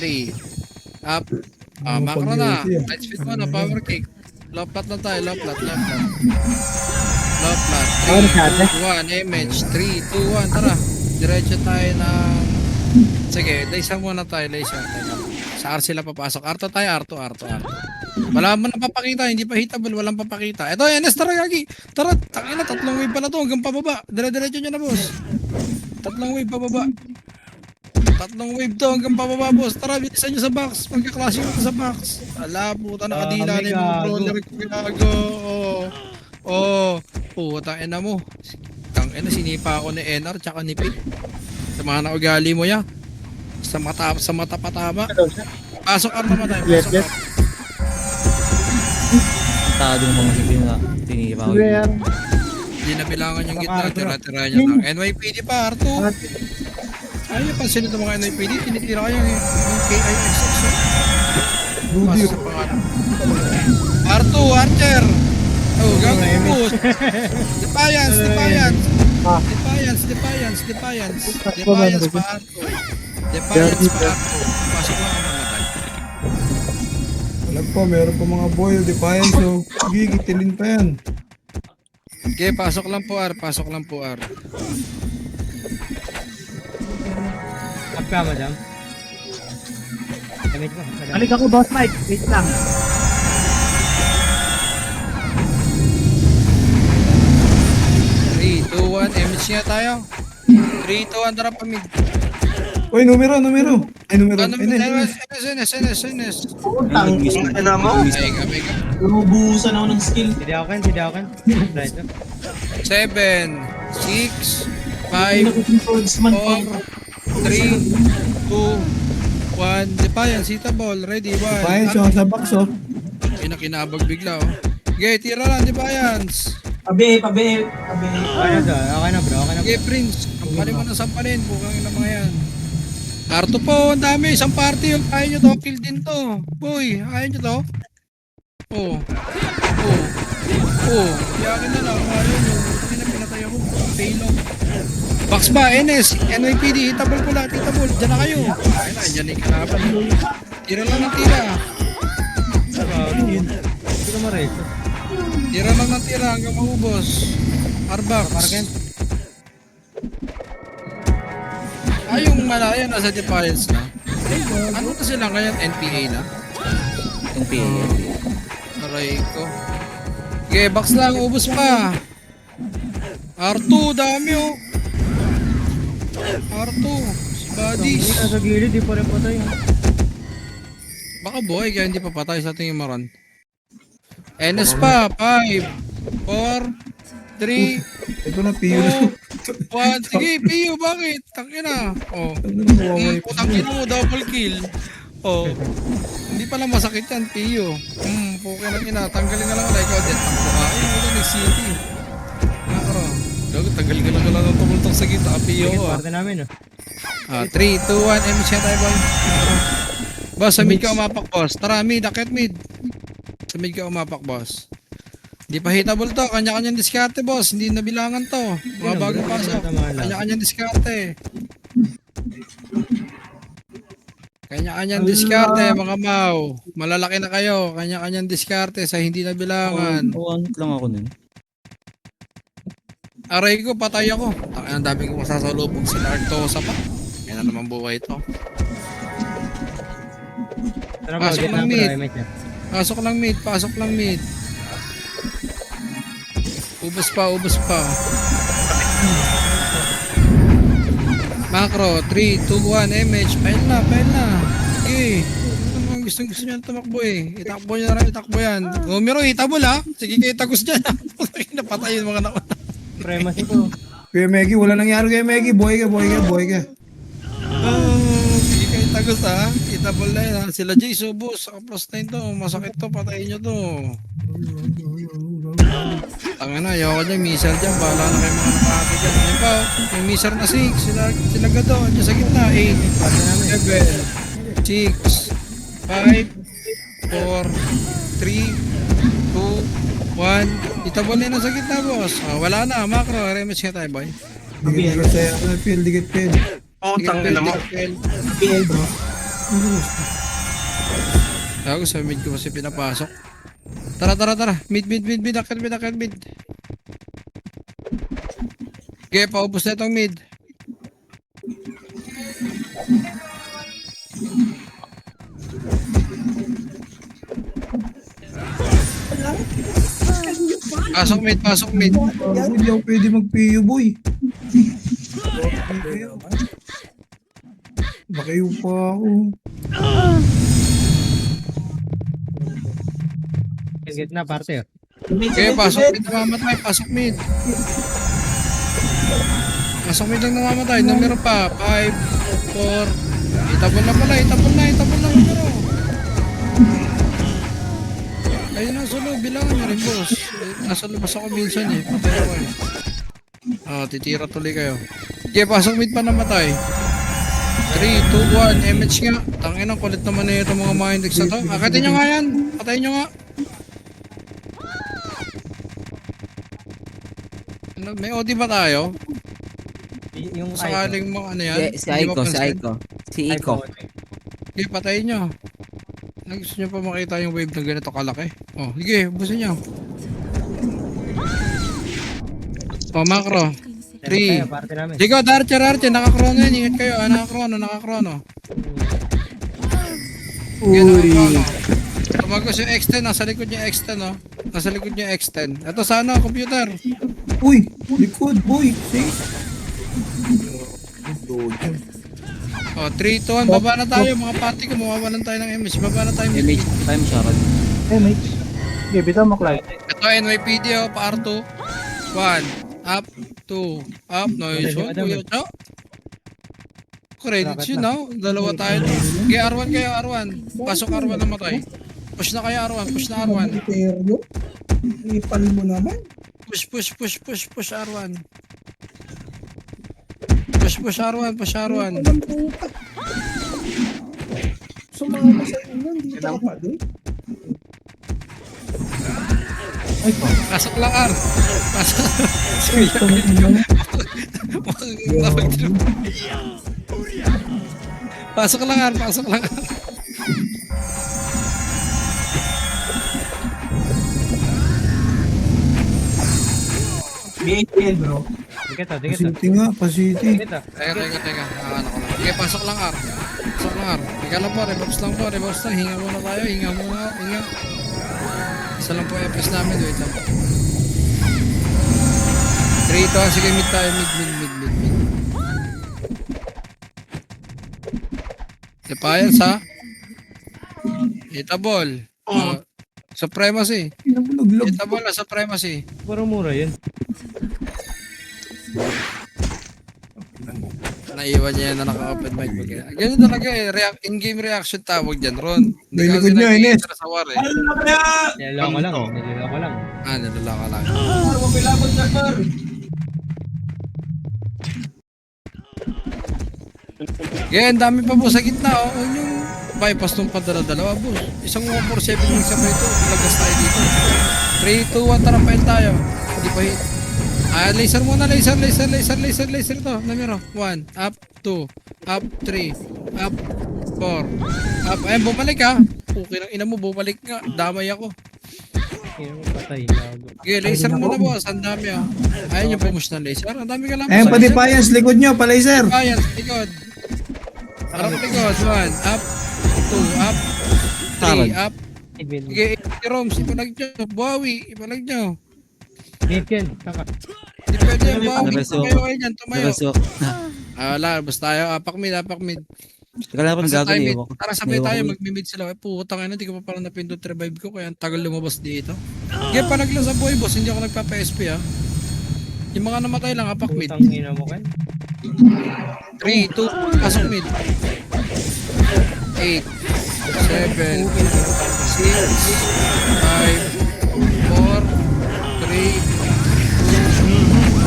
3. Up. Macro na. Light speed mo na. Power kick. Low plot na tayo. Low plot. 3, 2, 1. Image. 3, 2, 1. Tara. Diretso tayo ng Sige, laysa muna tayo, laysa. Sa R sila papasok. R2 tayo, R2. Wala mo na papakita, hindi pa hitable, walang papakita. Ito, NS, tara, Gagi. Tara, tangina, 3 wave pala to, hanggang pababa. Dire-diretso nyo na, boss. 3 wave pababa. 3 wave to, hanggang pababa, boss. Tara, bilisan nyo sa box. Magkaklase mo sa box. Ala, puta, nakadila na yung mga gago. brawler ko ginago. Puta, ina mo. Tangina, sinipa ako ni NR, tsaka ni Pete. Sa mga naugali mo ya. Sa mata patama. Pasok R naman tayo. Yes, Pasok yes. R. Tado ng mga sabi nga. Tinipa ko. Sige yan. Hindi na bilangan yung gitna. Tira-tira niya lang. NYPD pa, R2. Ayaw niyo pansin ito mga NYPD. Tinitira kayo yung KIXX. Rudy. Pasok sa pangalan. R2, Archer. Oh, gago boost. Defiance. Ah. Defiance pa R2. Defiance pa R2. Pasok lang ang namatay. Alam po, meron pa mga boy, Defiance, oh. Gigitilin pa yan. Okay, pasok lang po R. Up ka, madam. Damage mo, madam. Balik ako, Boss Mike. Wait lang. 3, 2, 1. MH nga tayo. 3, 2, 1. Tara pa mid. Uy, numero. Ay, numero. Ano, NS. Putang ina mo. Ay, kami. Lubusan ako ng skill. Sidi ako. Right, no? 7, 6, 5, Swordsman ko. 4, 3, 2, 1. Defiance, hita ball. Ready, 1. Defiance, oh, sa box, oh. Pinakinabag bigla, oh. Okay, tira lang, Defiance. Pabe. Okay na to. Okay na, bro. Okay, Prince. Sampalin mo na sampalin. Bukang na mga yan. R2 po, ang dami. Isang party yung ayaw nyo to. Kill din to. Boy, ayaw nyo to. Yakin na lang. Ayaw nyo. Hindi na pinatay ako. Payload. Box ba? NS. NYPD. Hitable ko lahat. Hitable. Diyan na kayo. Ay na, dyan na ikalaban. Tira lang ng tira. Hindi ko ma-rate. Tira lang ng tira hanggang maubos. Arbox. Parken. Yung malaya nasa Defiance na. Ano na sila ngayon? NPA na? NPA. Aray ko. Okay, box lang. Ubus pa. R2. Dami oh. R2. Si Buddies. Hindi nasa gilid, di pa rin patay. Baka boy, kaya hindi pa patay sa tingin mo ron. NS pa. 5, 4, 3, Ito na, Pio. 2, 1. Sige, Pio, bakit? Tangina. Oh. Ano na, mawaway pa. Tangina mo, double kill. Oh. Hindi pala masakit yan, Pio. Puke ng ina. Tanggalin na lang na ikaw din. Takbo ka. Ayun, wala nag-city. Nakaro. Gago, tanggalin ka lang ng tumultong sa gitna. Pio, Sige, ah. parte namin, no? 3, 2, 1. MH yan tayo, boy. Boss, sa mid ka umapak, boss. Tara, mid. Akit mid. Sa mid ka umapak, boss. Hindi pa hitable to. Kanya-kanyang diskarte, boss. Hindi nabilangan to. Mga bagong pasok. Kanya-kanyang diskarte. Kanya-kanyang diskarte, mga mau. Malalaki na kayo. Kanya-kanyang diskarte sa hindi nabilangan. One lang ako nun. Aray ko, patay ako. Ang dami kong masasalubong sila Artosa pa. Yan na naman buhay ito. Tara bro, Pasok get ng na bro, mid. MH niya. Pasok lang mid. Ubus pa. Macro, 3, 2, 1, MH. Pail na. Okay. Ano gusto nyo na tumakbo eh. Itakbo nyo na lang, itakbo yan. Numero, hitabol ha. Sige kayo tagos dyan ha. Napatay yung mga naman. Supremacy ko. Kuya Meggy, wala nangyari kay Meggy. Boy ka. Sige kayo tagos ha. Hitabol na yan ha. Sila Jay Subos. Plus 9 to. Masakit to. Patayin nyo to. Tanga na, ayoko dyan, missile dyan, bahala na kayo mga nakakit dyan. Ayun pa, yung missile na 6, sila gato, dyan sa gitna, 8, 7, 6, 5, 4, 3, 2, 1, itabon na sa gitna, boss. Wala na, macro, rematch nga tayo, boy. Digit ka sa'yo. Digit pin. PL bro. Ako sa mid ko kasi pinapasok. Tara. Mid. Akit mid. Okay, paubos na itong mid. Pasok mid, pasok mid. Bago di ako pwede mag-PU, boy. Nakayo pa ako. Gitna, parte. Okay, pasok mid, namamatay. Pasok mid. Pasok mid lang namamatay. Numero pa. 5, 4. Itabon na pala, itabon na numero. Ayun na, solo. Bilangan nyo rin, boss. Nasa labas ako minsan eh. Patay ako eh. Titira tuloy kayo. Okay, pasok mid pa namatay. 3, 2, 1. MH nga. Tangin ang kulit naman na itong mga mindex na to. Akitin nyo nga yan. Patayin nyo nga. May OD ba tayo? Yung Sakaling mo ano yan? Si Hindi mo Aiko, si pansin? Aiko. Si Iko. Sige, patayin nyo. Gusto nyo pa makita yung wave na ganito kalaki? Oh, sige, busin nyo. Oh, macro. 3. Parte namin. Sige, Archer, nakakrono yan. Ingat kayo, nakakrono. Sige, nakakrono. Tumagos yung X10, nasa likod yung X10, oh. Nasa likod yung X10. Ito sana, computer. Uy, likod, boy. See? Oh, 3, 2, 1, baba na tayo. Mga pati ko, mawawalan tayo ng MH. Baba na tayo. Image time shot. MH. Sige, bitaw mo, Clyde. Ito, NYPD, oh, pa R2. 1, up, 2, up, nice one, kuya Cho. Credits yun, oh. Dalawa tayo. Okay, R1 kayo, R1. Pasok R1 na matay. Push na kayo, R1. Push na R1. Seryo? Ipal mo naman. Push R1. Push R1. Walang puta. Sumama sa inyo, hindi ka pa doon. Pasok lang, R. Pasok. Pasok lang, R. Pasok lang, R. BHL, bro. Dikit. Pasiti nga, pasiti. Dikit. Teka. Ano ko lang. Okay, pasok lang, R. Teka lang po, rebuffs lang. Hinga muna tayo, hinga. Isa lang po FPS namin, wait lang. 3 to, sige, mid tayo, mid. Defiance, ha? Itabol. Supremacy. Naglag. Itabol na, supremacy. Puro mura yun. Naiwan niya yan na naka-open mic. Ganyan talaga eh, in-game reaction tawag dyan, Ron. May likod niya, Ines. Sa war eh. Ano na kaya? Niloloko lang. Nalala lang. Mapilabot na, par. Ganyan, dami pa po sa gitna, oh. Yun yung bypass nung padala-dalawa, boss. Isang 147 yung sabay ito. Lagas tayo dito. 3, 2, 1, tarampain tayo. Hindi pa hit. Laser muna, laser to. Numero, 1, up, 2, up, 3, up, 4, up. Ayun, bumalik ha. Okay lang, ina mo, bumalik nga. Damay ako. Patay. Okay, laser muna boss. Ang dami ah. Ayun yung pumush ng laser. Ang dami ka lang. Ayun pa Defiance, likod nyo, pa-laser. Defiance, likod. Harap likod. 1, up, 2, up, 3, up. Sige, Roms, ipalag nyo. Buhawi, ipalag nyo. Dikit. Kaka. Hindi pwede yung buhawi. Nareso. Tumayo kayo dyan, tumayo. Nareso. Wala, basta tayo. Apak mid. Teka lang ako Basta tayo mid. nagagawin. Tara, sabay tayo. Mag-mid sila. Putang ina, hindi ko pa parang napindot revive ko. Kaya ang tagal lumabas dito. Sige, palag lang sa buhay, boss. Hindi ako nagpapa-SP ah. Yung mga namatay lang, apak mid. Putang ina mo kan. 3, 2, pasok mid. 8, 7, 6, 5, 4, 3, 2,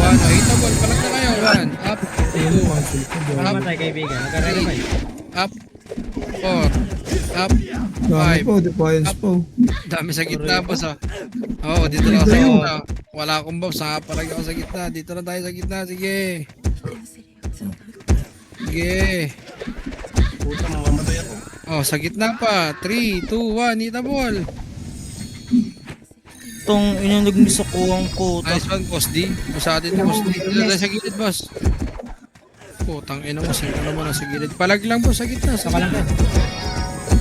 1. Hitable, palag na kayo. 1, up, 2, up, Matay kaibigan. Nagka-revive. up, 4, up, Dami 5. po, Defiance po. Dami sa gitna, boss ah. Oo, dito lang ako sa gitna. Wala akong buffs, nakapalag ako sa gitna. Dito na tayo sa gitna, sige. Sige. Oh, sa gitna pa. 3, 2, 1, hitable. Itong inyong nagmisakuhang ko. Nice one, boss D. Sa atin yung boss D. Dito tayo sa gilid, boss. Putang ina mo, sino naman sa gilid. Palag lang, boss, sa gitna. Sa Saka lang ka.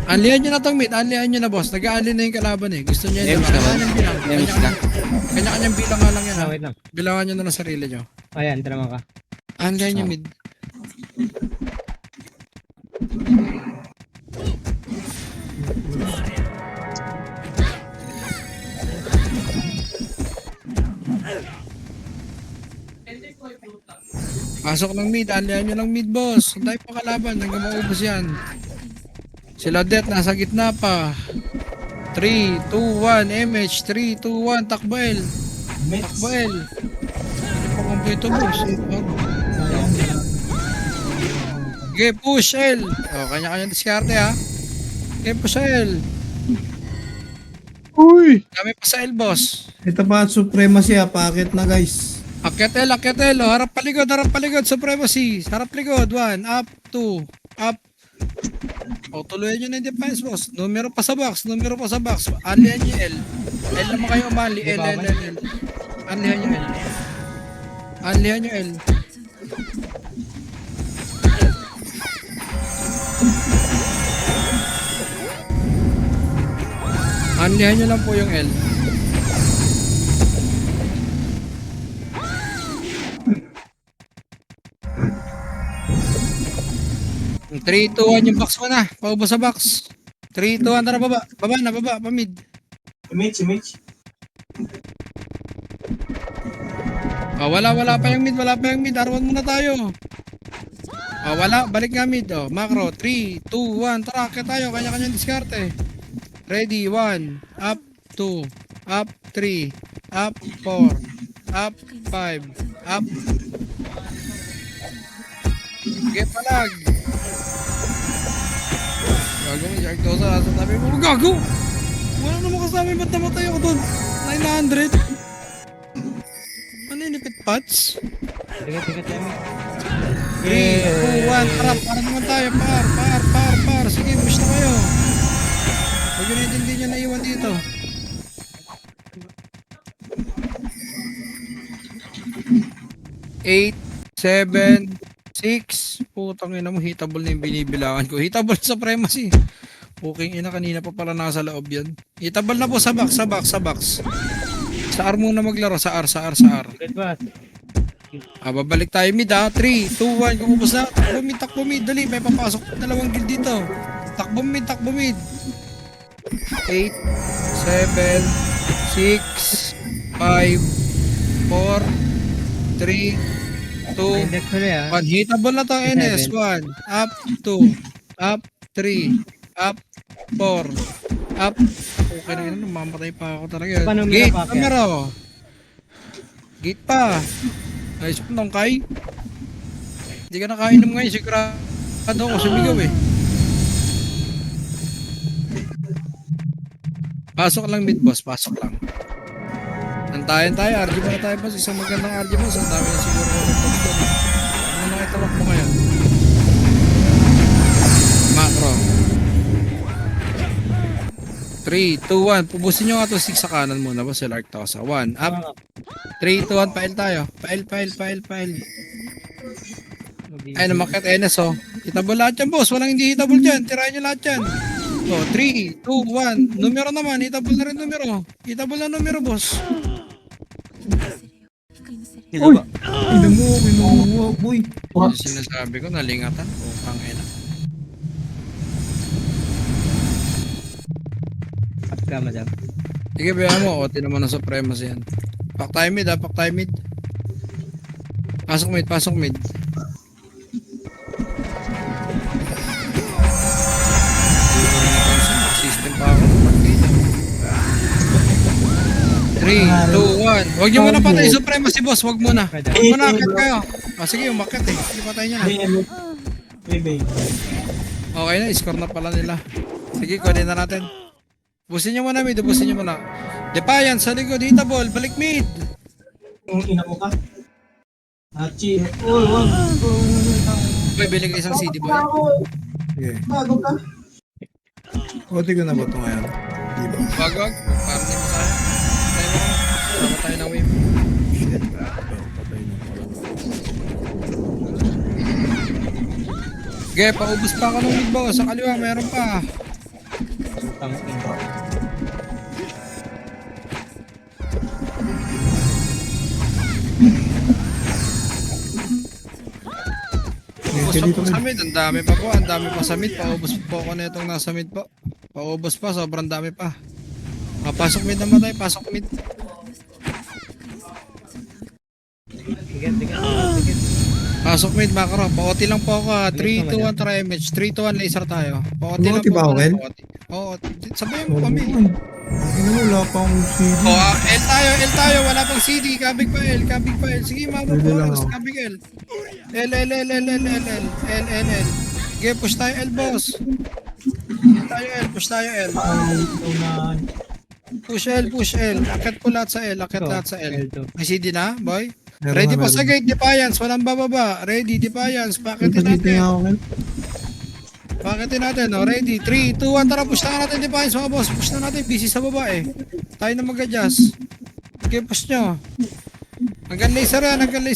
Anlihan nyo na tong mid, anlihan nyo na boss. Nag-aanli na yung kalaban eh. Gusto nyo yun. Nemes ka ba? Anlihan nyo lang. Nemes ka? Kanya-kanyang bilang nga lang yan ha. Wait lang. Bilangan nyo na ng sarili nyo. Ayan, tinaman ka. Andiyan nyo mid. Pasok ng mid, anlihan nyo ng mid boss. Ang dahil pa kalaban, hanggang maubos yan. Sila Det, nasa gitna pa. 3, 2, 1, MH, 3, 2, 1, takbael. Takbael. Ano pa kung ito boss? Okay, push L. O, kanya-kanya diskarte ha. Okay, push L. Uy! Kami pa sa L boss. Ito pa, supremacy ha. Packet na guys. Akyat L. O, harap paligod, supremacy. Harap likod, 1, up, 2, up. O, tuluyan nyo na yung defense, boss. Numero pa sa box. Anlihan nyo L. L naman kayo umali. L. Anlihan nyo L. Anlihan nyo L. Anlihan nyo lang po yung L. 3, 2, 1 yung box mo na. Paubos sa box. 3, 2, 1, tara baba. Baba, pamid. Image. Oh, wala pa yung mid. Arwan muna tayo. Oh, wala, balik nga mid. Oh, macro, 3, 2, 1, tara, kaya tayo. Kanya-kanya diskarte. Ready, 1, up, 2, up, 3, up, 4, up, 5, up. Sige, palag. Gago mo, Jack Dosa, sa tabi mo. Gago! Wala naman kasama, ba't namatay ako doon? 900? Ano yung lipit pots? Tigat, yan. 3, 2, 1, tara, para naman tayo. Par. Sige, push na kayo. Huwag yun hindi nyo naiwan dito. Eight, 7, 6. Putang ina mo, hitable na yung binibilangan ko. Hitable sa supremacy. Puking ina, kanina pa pala nasa loob yan. Hitable na po sa box. Sa R muna maglaro, sa R. Tigat ba? Babalik tayo mid ha. 3, 2, 1, kumupos na. Takbo mid, dali. May papasok dalawang guild dito. Takbo mid. 8, 7, 6, 5, 4, 3, 2, Index ulit ah. 1. Hitable na to NS. 1, up, 2, up, 3, up, 4, up. Okay na yun, mamatay pa ako talaga. Paano Gate, nila pa, camera. Gate pa. Ayos po nung Kai. Hindi ka nakainom ngayon, sigurado ako sumigaw eh. Pasok lang mid boss, pasok lang. Nantayan tayo, RG muna tayo boss. Isang magandang RG boss. Ang dami na siguro ko nagpapagod. Ano nakitawak mo ngayon? Macro. 3, 2, 1. Pubusin nyo nga to 6 sa kanan muna boss. Lark Tosa. 1, up. 3, 2, 1. Pail tayo. Pail. Ay, namakit NS oh. Hitable lahat yan boss. Walang hindi hitable dyan. Tirahin nyo lahat yan. So, 3, 2, 1. Numero naman. Hitable na rin numero. Hitable na numero boss. Hello ba? Ina mo, kinuha, boy. Yung sinasabi ko, nalingatan. Putang ina. Up ka, madam. Sige, bayan mo. Ote naman ang supremacy yan. Pack tayo mid ha. Pasok mid. System pa ako ng partida. 3, 2, 1. Huwag nyo muna patay supremacy boss. Huwag muna. Akit kayo. Sige, umakit eh. Hindi patay nyo na. May. Okay na, score na pala nila. Sige, kunin na natin. Busin nyo muna mid. Defiance sa likod. Hitable. Balik mid. Kung ina mo ka. Hachi. Boy, bili ka isang CD boy. Sige. Bago ka. Ote ko na ba ito ngayon? Di ba? Wag. Parang hindi mo tayo. Sama tayo ng wave. Shit. Patay na pala. Okay, paubos pa ako ng mid boss. Sa kaliwa, mayroon pa. Tangin. kayo dito. Sa mid, ang dami pa po, ang dami pa sa mid. Paubos po ako na itong nasa mid po. Paubos pa, sobrang dami pa. Pasok mid naman tayo, pasok mid. Ticket. Pasok mid, macro. Pa-OT lang po ako. 3, 2, 1, try MH. 3, 2, 1, laser tayo. Pa-OT lang Pa-OT po. ba ako, Kel? Oo, sabayan mo kami. Ina mo, wala pa akong CD. L tayo, wala pang CD. Kabig pa L. Sige, mama Pwede po. lang ako. Kabig L. L. Okay, push tayo L, boss. Push tayo L. Push L. Akit po lahat sa L. L2. May CD na, boy? Meron Ready na, po meron. sa gate, Defiance. Walang bababa. Ready, Defiance. Dito Pakitin dito natin. nga ako, Kel. Pakitin natin, no? Ready. 3, 2, 1. Tara, push na natin, Defiance, mga boss. Push na natin. Busy sa baba, eh. Tayo na mag-adjust. Okay, push nyo. Hanggang laser yan. Hanggang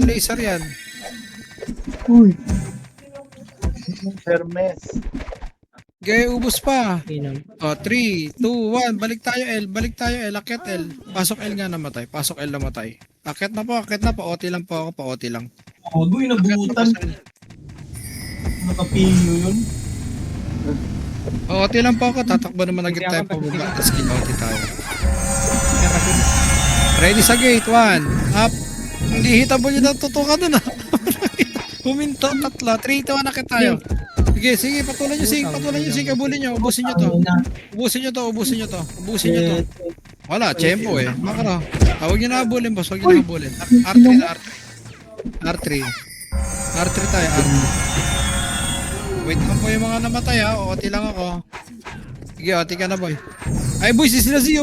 laser yan. Uy. Hermes. Okay, ubos pa. Inom. 3, 2, 1. Balik tayo L. Akit L. Pasok L nga namatay. Akit na po. OT lang po ako. Pa-OT lang. Gago, inabutan. Nakapiyo yun. OT lang po ako. Tatakbo naman agad tayo pababa. Tapos kin-OT tayo. Ready sa gate. 1. Up. Hindi hitable yun ang tutukan dun, ah. Huminto. 3, 2, 1. Akit tayo. Sige, patuloy nyo, Sing. Abulin nyo. Ubusin nyo to. Wala, tempo eh. Makara. Huwag nyo na abulin, boss. R3 tayo, R3. Wait lang po yung mga namatay, ha. OT lang ako. Sige, OT ka na, boy. Ay, boy, sila Z.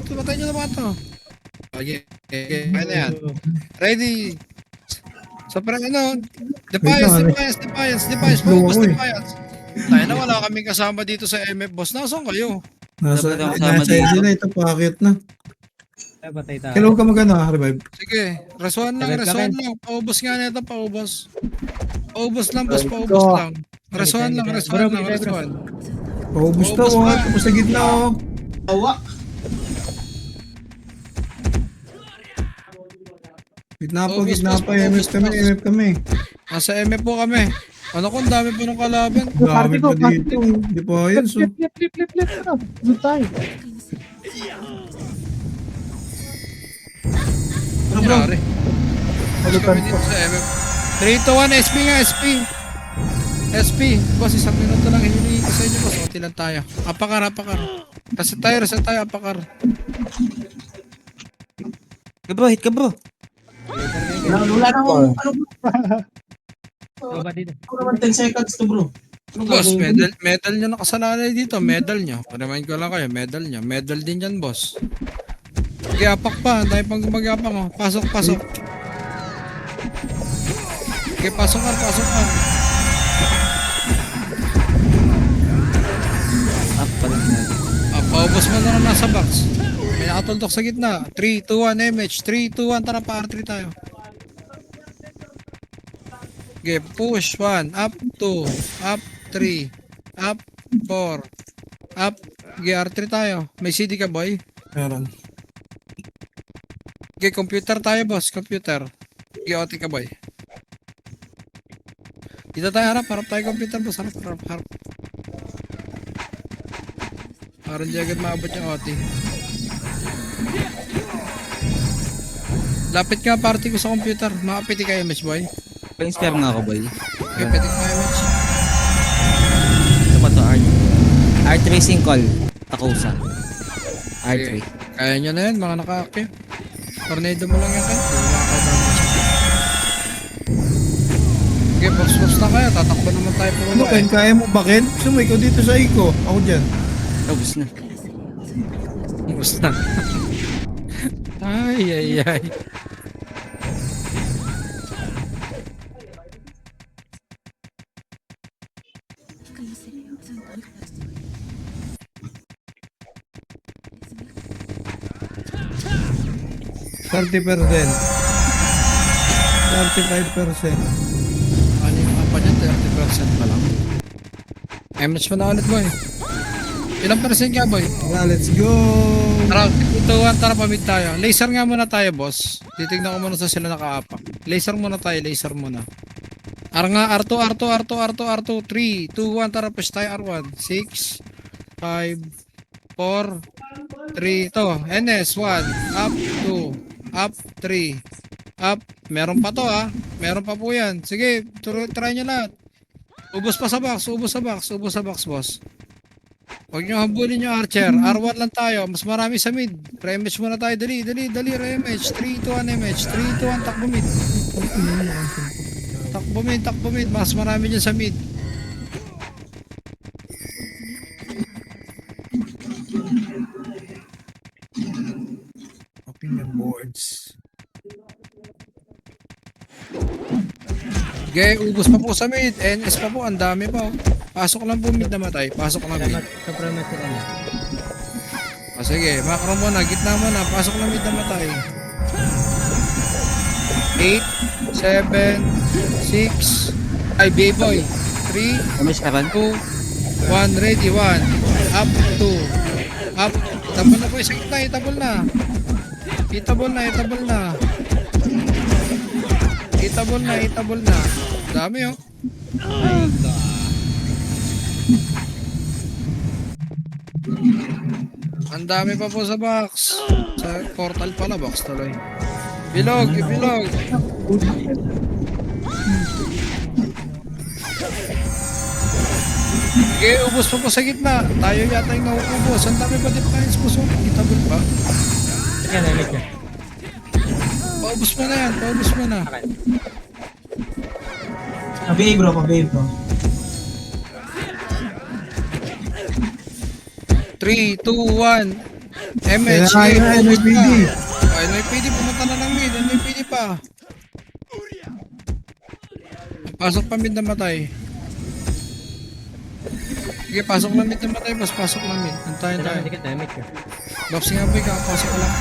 Tumatay nyo naman to. Okay, kaya na yan. Ready. So, Defiance. Slow ako, eh. Tayo na, wala kaming kasama dito sa MF, boss. Nasaan kayo? Dapat ako kasama Nasa dito. na ito, pakit na. Patay tayo. Kailan ka magano, revive? Sige, rasuan lang. Paubos nga nito, paubos. Paubos lang. Rasuan lang. Paubos na, Paubos oh. pa. Tapos sa gitna, oh. Tawa. Gitna Paubos, pa. boss, MF kami. Nasa MF po kami. Ano kung dami po ng kalaban? Dami pa dito. Di pa yan, so. Flip. Ano? Doon tayo. Ano nangyari? Palitan Kami ko. dito sa MF. 3 to 1, SP nga, SP. Boss, isang minuto lang hiningi ko sa inyo, boss. OT lang tayo. Apakar. Reset tayo, apakar. Hit ka bro. Wala na akong, Baba dito. naman 10 seconds to bro. Boss, medal nyo nakasalalay dito. Medal nyo. Panaman ko lang kayo, medal nyo. Medal din yan, boss. Gapak pa. Ang dami pang gumagapang, oh. Pasok. Okay, pasok ka. Up pa lang na. Paubos mo na nasa box. May nakatuldok sa gitna. 3, 2, 1, MH. 3, 2, 1. Tara, pa R3 tayo. Okay, push 1. Up 2. Up 3. Up 4. Up. Okay, R3 tayo. May CD ka, boy? Meron. Okay, computer tayo, boss. Okay, OT ka, boy. Dito tayo, harap tayo computer, boss. Harap. Parang di agad maabot yung OT. Lapit nga party ko sa computer. Makapiti kayo, MH boy. Pa-inspire nga ako boy. Okay, pwede ka MH. Ito pa to R3 tracing call. Takusa. R3. Kaya nyo na yan, mga naka-active. Tornado mo lang yan kayo. Makakadamage. Okay, box na kaya. Tatakbo naman tayo po Ano, Ken? Kaya mo ba, Ken? Gusto mo, ikaw dito sa Iko. Ako dyan. Ubus na. Basta. Ay. $30%. 35%. Ano yung apa niya? 30% pa lang. MH mo na ulit boy. Ilang percent ka, boy? Tara, let's go! Tara, 2-1, tara pamid tayo. Laser nga muna tayo, boss. Titignan ko muna sa sila nakaapak. Laser muna tayo, laser muna. R2, 3, 2, 1, tara push tayo R1. 6, 5, 4, 3, to. NS, 1, up, 2, up, 3, up. Meron pa to meron pa po yan. Sige, try nyo lahat. Ubos pa sa box, ubos sa box, ubos sa box, boss. Huwag nyo habulin yung archer. R1 lang tayo. Mas marami sa mid. Remage muna tayo. Dali. Remage. 3, 2, 1 MH. 3, 2, 1. Takbo mid. Takbo mid. Mas marami dyan sa mid. Opinion boards. Okay, ubos pa po sa mid. NS pa po. Ang dami pa. Pasok lang po mid na matay. Pasok lang mid. Supreme sila na. Sige, macro muna. Gitna muna. Pasok lang mid na matay. 8, 7, 6. Ay, B-boy. 3, Damage ka ron? 2, 1, ready, 1, up, 2, up, itabol na po, isang gitna, itabol na, dami oh. Ang dami pa po sa box, sa portal pala, box tuloy. Bilog. Sige, ubos pa po sa gitna. Tayo yata yung nauubos. Ang dami pa defiance po. So, itabol pa. Sige, namit niya. Paubos mo na yan. Paubos mo na. Pa-behave bro, pa-behave bro. 3, 2, 1. MH. Kaya na, NYPD. NYPD, pumunta na ng mid. NYPD pa. Pasok pa mid na matay. Sige, pasok lang mid na matay, boss. Pasok lang mid. Antayin tayo. Sige, namit niya. Boxing nga boy, kakapasok ka lang.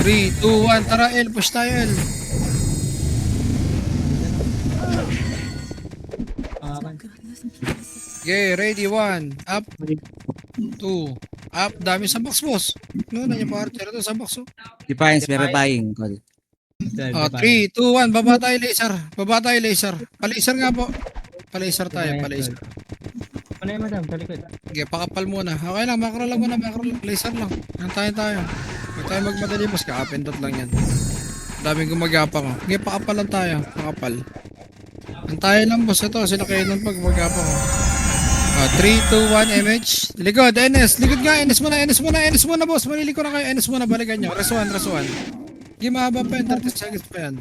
3, 2, 1. Tara, L. Push tayo, L. Okay, ready, 1. Up. 2. Up. Dami sa box, boss. No, nandiyan pa archer ito sa box, oh. Defiance, verifying. Call. 3, 2, 1. Baba tayo, laser. Pa-laser nga po. Pa-laser tayo, pa-laser. Ano yung madam? Sa likod. Okay, pakapal muna. Okay lang, macro lang muna, laser lang. Antayin tayo. Huwag tayo magmadali, boss. Kakapindot lang yan. Daming gumagapang, oh. Okay, pakapal lang tayo. Pakapal. Antayin lang, boss. Ito, sila kayo nun pag gumagapang, oh. 3, 2, 1, MH. Likod, NS. Likod nga, NS muna, boss. Maliliko na kayo. NS muna, balikan nyo. Res 1. Hindi mahaba pa yan. 30 seconds pa yan.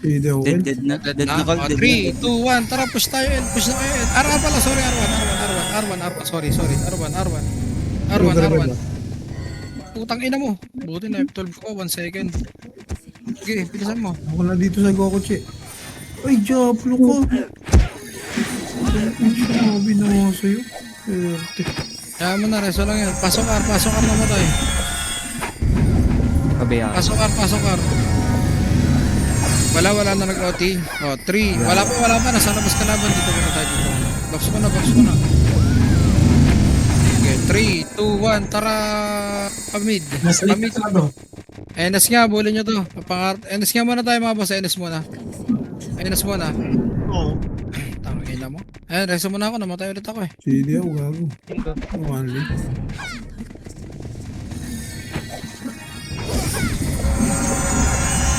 Pwede ako. Dead na call. 3, 2, 1. Tara, push tayo. Push na kayo. R1 pala. Sorry, R1. Sorry. R1. Putang ina mo. Buti na F12 ko. 1 second. Sige, bilisan mo. Ako na dito sa Gokuchi. Ay, Diablo ko. Sabi na ako sa'yo. Swerte. Kaya mo na, reso lang yan. Pasok R na matay. Kabaya. Pasok R. Wala na nag-OT. 3. Wala pa. Nasa labas ka laban. Dito tayo. Box mo na. Okay, 3, 2, 1. Tara, pamid. Nasa likod ka bro. NS nga, bulin nyo to. NS nga muna tayo mga boss. NS muna. Oo. Tangina mo. Reso muna ako. Namatay ulit ako eh. Sige ako, gago. 5. Only.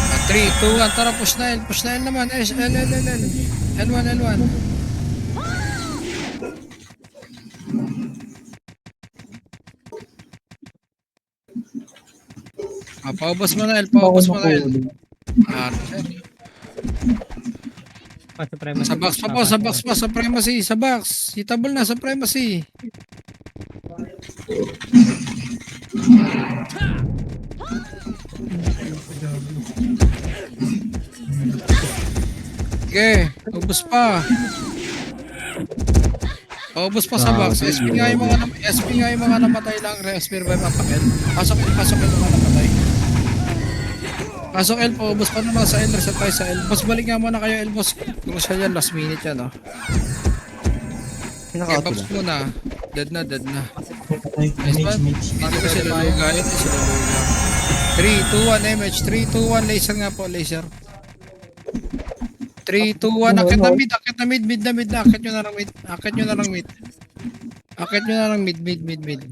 At 3, 2, 1. Tara, push na L naman. L1. Paubos mo na L. Archer. Supreme. Sa box pa po, sa primacy, sa box. Itabol na sa primacy. Okay, ubos pa. Ubos pa sa box. SP nga yung mga namatay lang. SP revive ang pakil. Pasok yung mga namatay. Pasok L po, ubos pa naman sa L. Reset tayo sa L. Boss, balik nga muna kayo L, boss. Crucial yan, last minute yan, oh. Okay, Naka-auto Babs ba? muna. Dead na, dead na. Ay, Nice mage, one. mage. Dito ko sila luga. Ito sila luga. 3, 2, 1, MH. 3, 2, 1, laser nga po, laser. 3, 2, 1, akit na mid, akit na mid, mid na mid na. Akit nyo na lang mid. Akit nyo na lang mid. Akit nyo na lang mid, mid, mid, mid.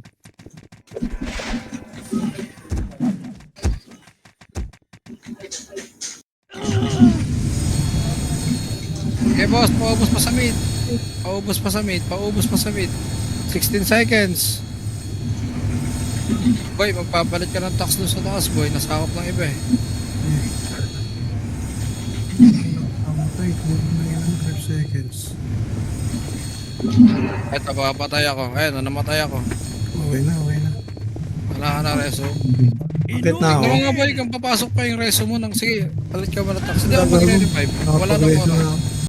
Okay boss, paubos pa sa mid. Paubos pa sa mid, paubos pa sa mid. 16 seconds. Boy, magpapalit ka ng tax doon sa taas, boy. Nasakop ng iba eh. Namatay. Kulang na yan. 5 seconds. Eto, papatay ako. Ayun, namatay ako. Okay na, okay na. Wala ka na reso. Akit na ako. Ikaw nga boy, kung papasok pa yung reso mo nang sige, palit ka ba ng tax. Hindi ako magre-revive. Wala na Nakapag-reso mo. na ako.